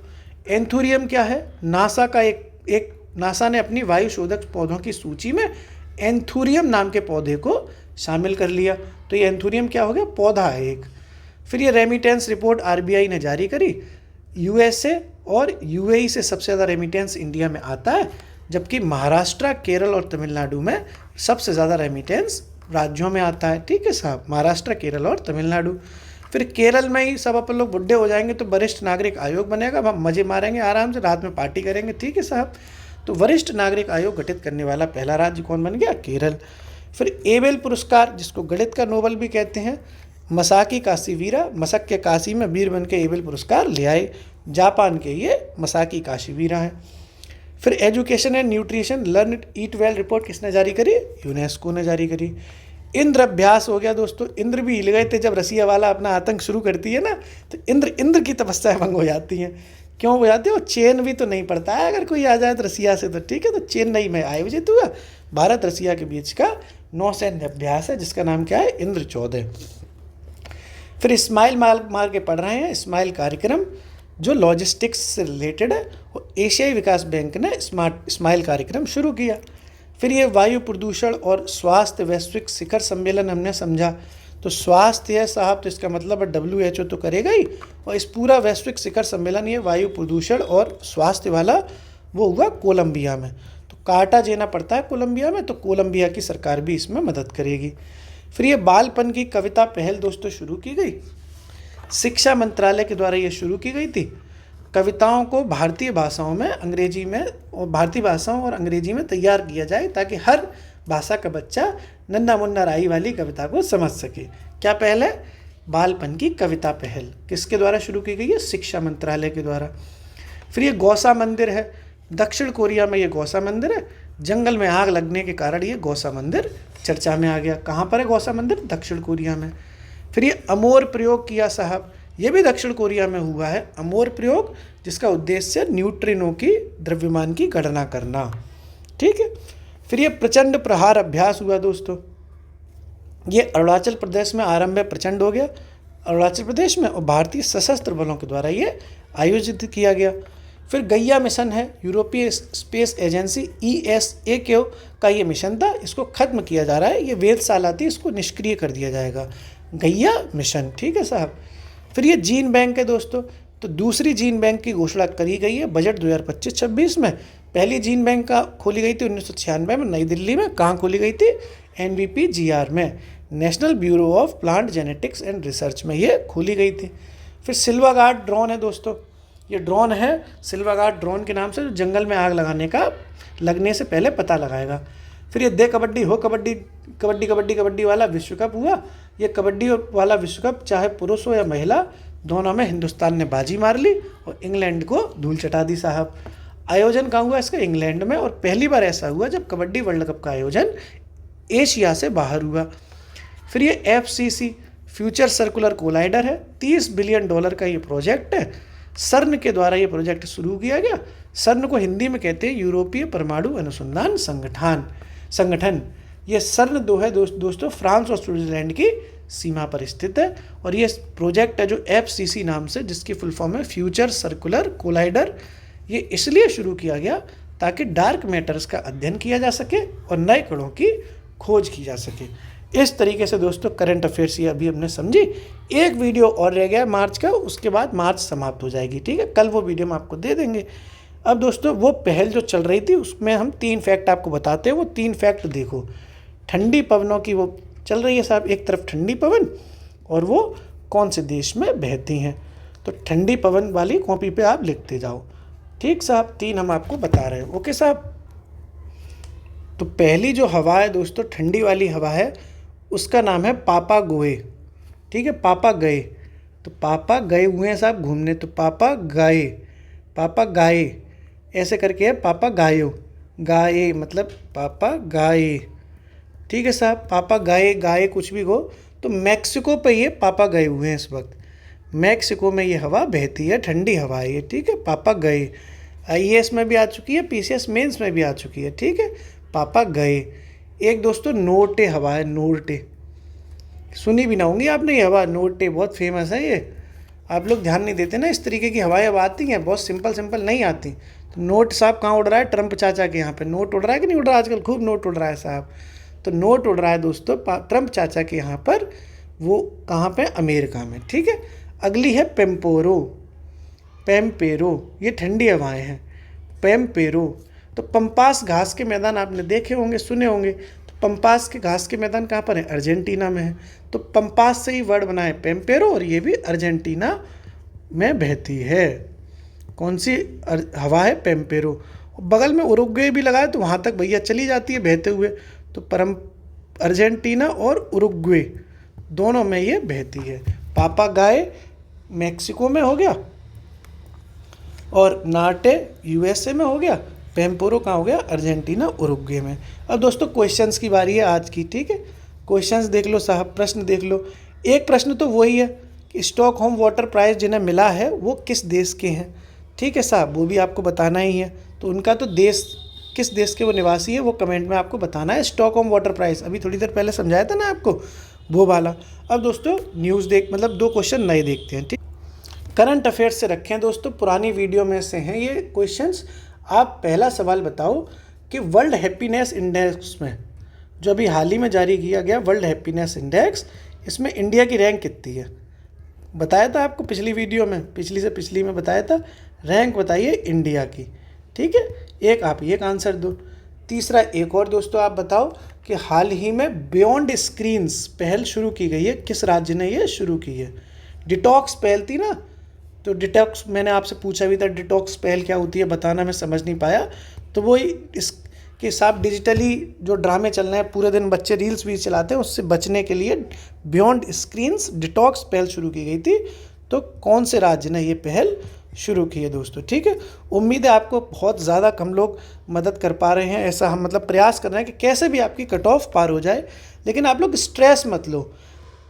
एंथुरियम क्या है, नासा का एक नासा ने अपनी वायु शोधक पौधों की सूची में एंथुरियम नाम के पौधे को शामिल कर लिया। तो ये एंथुरियम क्या हो गया, पौधा है एक। फिर ये रेमिटेंस रिपोर्ट RBI ने जारी करी। USA और UAE से सबसे ज़्यादा रेमिटेंस इंडिया में आता है, जबकि महाराष्ट्र, केरल और तमिलनाडु में सबसे ज़्यादा रेमिटेंस राज्यों में आता है। ठीक है साहब, महाराष्ट्र, केरल और तमिलनाडु। फिर केरल में ही सब अपन लोग बुढ़े हो जाएंगे तो वरिष्ठ नागरिक आयोग बनेगा, हम मज़े मारेंगे आराम से, रात में पार्टी करेंगे। ठीक है साहब, तो वरिष्ठ नागरिक आयोग गठित करने वाला पहला राज्य कौन बन गया, केरल। फिर एबेल पुरस्कार जिसको गणित का नोबेल भी कहते हैं, मसाकी काशीवीरा, मसक के काशी में वीर बन के एबेल पुरस्कार ले आए। जापान के ये मसाकी काशीवीरा हैं। फिर education and nutrition learn eat well report किसने जारी करी, यूनेस्को ने जारी करी। इंद्र अभ्यास हो गया दोस्तों, इंद्र भी हिल गए थे जब रसिया वाला अपना आतंक शुरू करती है ना, तो इंद्र की तपस्या भंग हो जाती हैं। क्यों हो जाती है, वो चेन भी तो नहीं पड़ता है अगर कोई आ जाए तो रसिया से, तो ठीक है, तो चेन्नई में आयोजित हुआ भारत रसिया के बीच का नौसैन्य अभ्यास है, जिसका नाम क्या है, इंद्र 14। फिर स्माइल मार के पढ़ रहे हैं। स्माइल कार्यक्रम जो लॉजिस्टिक्स से रिलेटेड है, वो एशियाई विकास बैंक ने स्माइल कार्यक्रम शुरू किया। फिर ये वायु प्रदूषण और स्वास्थ्य वैश्विक शिखर सम्मेलन हमने समझा। तो स्वास्थ्य है साहब, तो इसका मतलब है WHO तो करेगा ही, और इस पूरा वैश्विक शिखर सम्मेलन ये वायु प्रदूषण और स्वास्थ्य वाला वो हुआ कोलंबिया में। तो कार्टाजेना पड़ता है कोलंबिया में, तो कोलंबिया की सरकार भी इसमें मदद करेगी। फिर ये बालपन की कविता पहल दोस्तों शुरू की गई, शिक्षा मंत्रालय के द्वारा ये शुरू की गई थी। कविताओं को भारतीय भाषाओं में, अंग्रेजी में, और भारतीय भाषाओं और अंग्रेजी में तैयार किया जाए ताकि हर भाषा का बच्चा नन्ना मुन्ना राई वाली कविता को समझ सके। क्या पहल है, बालपन की कविता पहल किसके द्वारा शुरू की गई है, शिक्षा मंत्रालय के द्वारा। फिर ये गौसा मंदिर है, दक्षिण कोरिया में ये गौसा मंदिर है। जंगल में आग लगने के कारण ये गौसा मंदिर चर्चा में आ गया। कहाँ पर है गौसा मंदिर, दक्षिण कोरिया में। फिर ये अमोर प्रयोग किया साहब, ये भी दक्षिण कोरिया में हुआ है अमोर प्रयोग, जिसका उद्देश्य न्यूट्रिनो की द्रव्यमान की गणना करना। ठीक है, फिर ये प्रचंड प्रहार अभ्यास हुआ दोस्तों, ये अरुणाचल प्रदेश में आरंभ है, प्रचंड हो गया अरुणाचल प्रदेश में, और भारतीय सशस्त्र बलों के द्वारा ये आयोजित किया गया। फिर गैया मिशन है, यूरोपीय स्पेस एजेंसी ESA का ये मिशन था, इसको खत्म किया जा रहा है। ये वेधशाला थी, इसको निष्क्रिय कर दिया जाएगा, गैया मिशन। ठीक है साहब। फिर ये जीन बैंक है दोस्तों, तो दूसरी जीन बैंक की घोषणा करी गई है बजट 2025-26 में। पहली जीन बैंक का खोली गई थी 1996 में नई दिल्ली में। कहाँ खोली गई थी? NBPGR में, national bureau of plant genetics and research में ये खोली गई थी। फिर सिल्वर गार्ड ड्रोन है दोस्तों, ये ड्रोन है सिल्वर गार्ड ड्रोन के नाम से, जो जंगल में आग लगने से पहले पता लगाएगा। फिर ये दे कबड्डी हो कबड्डी, कबड्डी कबड्डी कबड्डी वाला विश्व कप हुआ। ये कबड्डी वाला विश्व कप चाहे पुरुष हो या महिला, दोनों में हिंदुस्तान ने बाजी मार ली और इंग्लैंड को धूल चटा दी साहब। आयोजन कहाँ हुआ इसका? इंग्लैंड में। और पहली बार ऐसा हुआ जब कबड्डी वर्ल्ड कप का आयोजन एशिया से बाहर हुआ। फिर ये FCC फ्यूचर सर्कुलर कोलाइडर है, $30 बिलियन का ये प्रोजेक्ट है। सर्न के द्वारा ये प्रोजेक्ट शुरू किया गया। सर्न को हिंदी में कहते हैं यूरोपीय परमाणु अनुसंधान संगठन। ये सर्न दो है दोस्तों फ्रांस और स्विट्जरलैंड की सीमा पर स्थित है। और ये प्रोजेक्ट है जो FCC नाम से, जिसकी फुल फॉर्म है फ्यूचर सर्कुलर कोलाइडर। ये इसलिए शुरू किया गया ताकि डार्क मैटर्स का अध्ययन किया जा सके और नए कणों की खोज की जा सके। इस तरीके से दोस्तों करंट अफेयर्स ये अभी हमने समझी। एक वीडियो और रह गया मार्च का, उसके बाद मार्च समाप्त हो जाएगी, ठीक है। कल वो वीडियो हम आपको दे देंगे। अब दोस्तों वो पहल जो चल रही थी उसमें हम 3 फैक्ट आपको बताते हैं। वो 3 फैक्ट देखो। ठंडी पवनों की वो चल रही है साहब, एक तरफ ठंडी पवन, और वो कौन से देश में बहती हैं। तो ठंडी पवन वाली कॉपी पे आप लिखते जाओ, ठीक साहब। 3 हम आपको बता रहे हैं, ओके साहब। तो पहली जो हवा है दोस्तों, ठंडी वाली हवा है, उसका नाम है पापा गोए, ठीक है। पापा गए, तो पापा गए हुए हैं साहब घूमने, तो पापा गाए ऐसे करके है, पापा गाए मतलब पापा गाए, ठीक है साहब। पापा गाए कुछ भी हो। तो मैक्सिको पे ये पापा गए हुए हैं इस वक्त। मैक्सिको में ये हवा बहती है, ठंडी हवा है ये, ठीक है। पापा गए IAS में भी आ चुकी है, PCS मेंस में भी आ चुकी है, ठीक है। पापा गए। एक दोस्तों नोर्टे हवा है, नोर्टे सुनी भी ना होंगी आपने ये हवा, नोर्टे बहुत फेमस है ये। आप लोग ध्यान नहीं देते ना, इस तरीके की हवाएं अब आती हैं, बहुत सिंपल नहीं आती। तो नोट साहब कहाँ उड़ रहा है? ट्रंप चाचा के यहाँ पे नोट उड़ रहा है कि नहीं उड़ रहा है? आजकल खूब नोट उड़ रहा है साहब। तो नोट उड़ रहा है दोस्तों ट्रंप चाचा के यहाँ पर, वो कहाँ पे? अमेरिका में, ठीक है। अगली है पेम्पेरो, ये ठंडी हवाएं हैं, पेम्पेरो। तो पंपास घास के मैदान आपने देखे होंगे, सुने होंगे। तो पंपास के घास के मैदान कहाँ पर है? अर्जेंटीना में है। तो पंपास से ही वर्ड बना है पेम्पेरो, और ये भी अर्जेंटीना में बहती है। कौन सी हवा है? पेम्पेरो। बगल में उरुग्वे भी लगा है, तो वहाँ तक भैया चली जाती है बहते हुए। तो अर्जेंटीना और उरुग्वे दोनों में ये बहती है। पापा गाए मैक्सिको में हो गया, और नार्टे USA में हो गया, पेम्पेरो कहाँ हो गया? अर्जेंटीना उरुग्वे में। अब दोस्तों क्वेश्चंस की बारी है आज की, ठीक है। क्वेश्चंस देख लो साहब, प्रश्न देख लो। एक प्रश्न तो वही है कि स्टॉकहोम वाटर प्राइज़ जिन्हें मिला है वो किस देश के हैं, ठीक है साहब, वो भी आपको बताना ही है। तो उनका तो देश, किस देश के वो निवासी है, वो कमेंट में आपको बताना है। स्टॉकहोम वाटर प्राइज़ अभी थोड़ी देर पहले समझाया था ना आपको, वो वाला। अब दोस्तों न्यूज़ मतलब 2 क्वेश्चन नए देखते हैं, ठीक। करंट अफेयर्स से रखें दोस्तों, पुरानी वीडियो में से हैं ये क्वेश्चंस। आप पहला सवाल बताओ कि वर्ल्ड हैप्पीनेस इंडेक्स में, जो अभी हाल ही में जारी किया गया वर्ल्ड हैप्पीनेस इंडेक्स, इसमें इंडिया की रैंक कितनी है? बताया था आपको पिछली वीडियो में, पिछली से पिछली में बताया था। रैंक बताइए इंडिया की, ठीक है। एक आप ये का आंसर दो। तीसरा एक और दोस्तों आप बताओ कि हाल ही में बियॉन्ड स्क्रीन्स पहल शुरू की गई है, किस राज्य ने ये शुरू की है? डिटॉक्स पहल थी ना, तो डिटॉक्स मैंने आपसे पूछा भी था, डिटॉक्स पहल क्या होती है बताना, मैं समझ नहीं पाया। तो वो इसके साथ डिजिटली जो ड्रामे चल रहे हैं, पूरे दिन बच्चे रील्स भी चलाते हैं, उससे बचने के लिए बियॉन्ड स्क्रीन्स डिटॉक्स पहल शुरू की गई थी। तो कौन से राज्य ने ये पहल शुरू की है दोस्तों, ठीक है। उम्मीद है आपको बहुत ज़्यादा कम लोग मदद कर पा रहे हैं, ऐसा हम मतलब प्रयास कर रहे हैं कि कैसे भी आपकी कट ऑफ पार हो जाए। लेकिन आप लोग स्ट्रेस मत लो,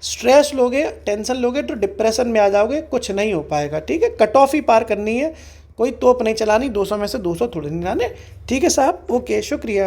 स्ट्रेस लोगे, टेंशन लोगे तो डिप्रेशन में आ जाओगे, कुछ नहीं हो पाएगा, ठीक है। कट ऑफ ही पार करनी है, कोई तोप नहीं चलानी, 200 में से 200 थोड़े नहीं लाने, ठीक है साहब। ओके, शुक्रिया।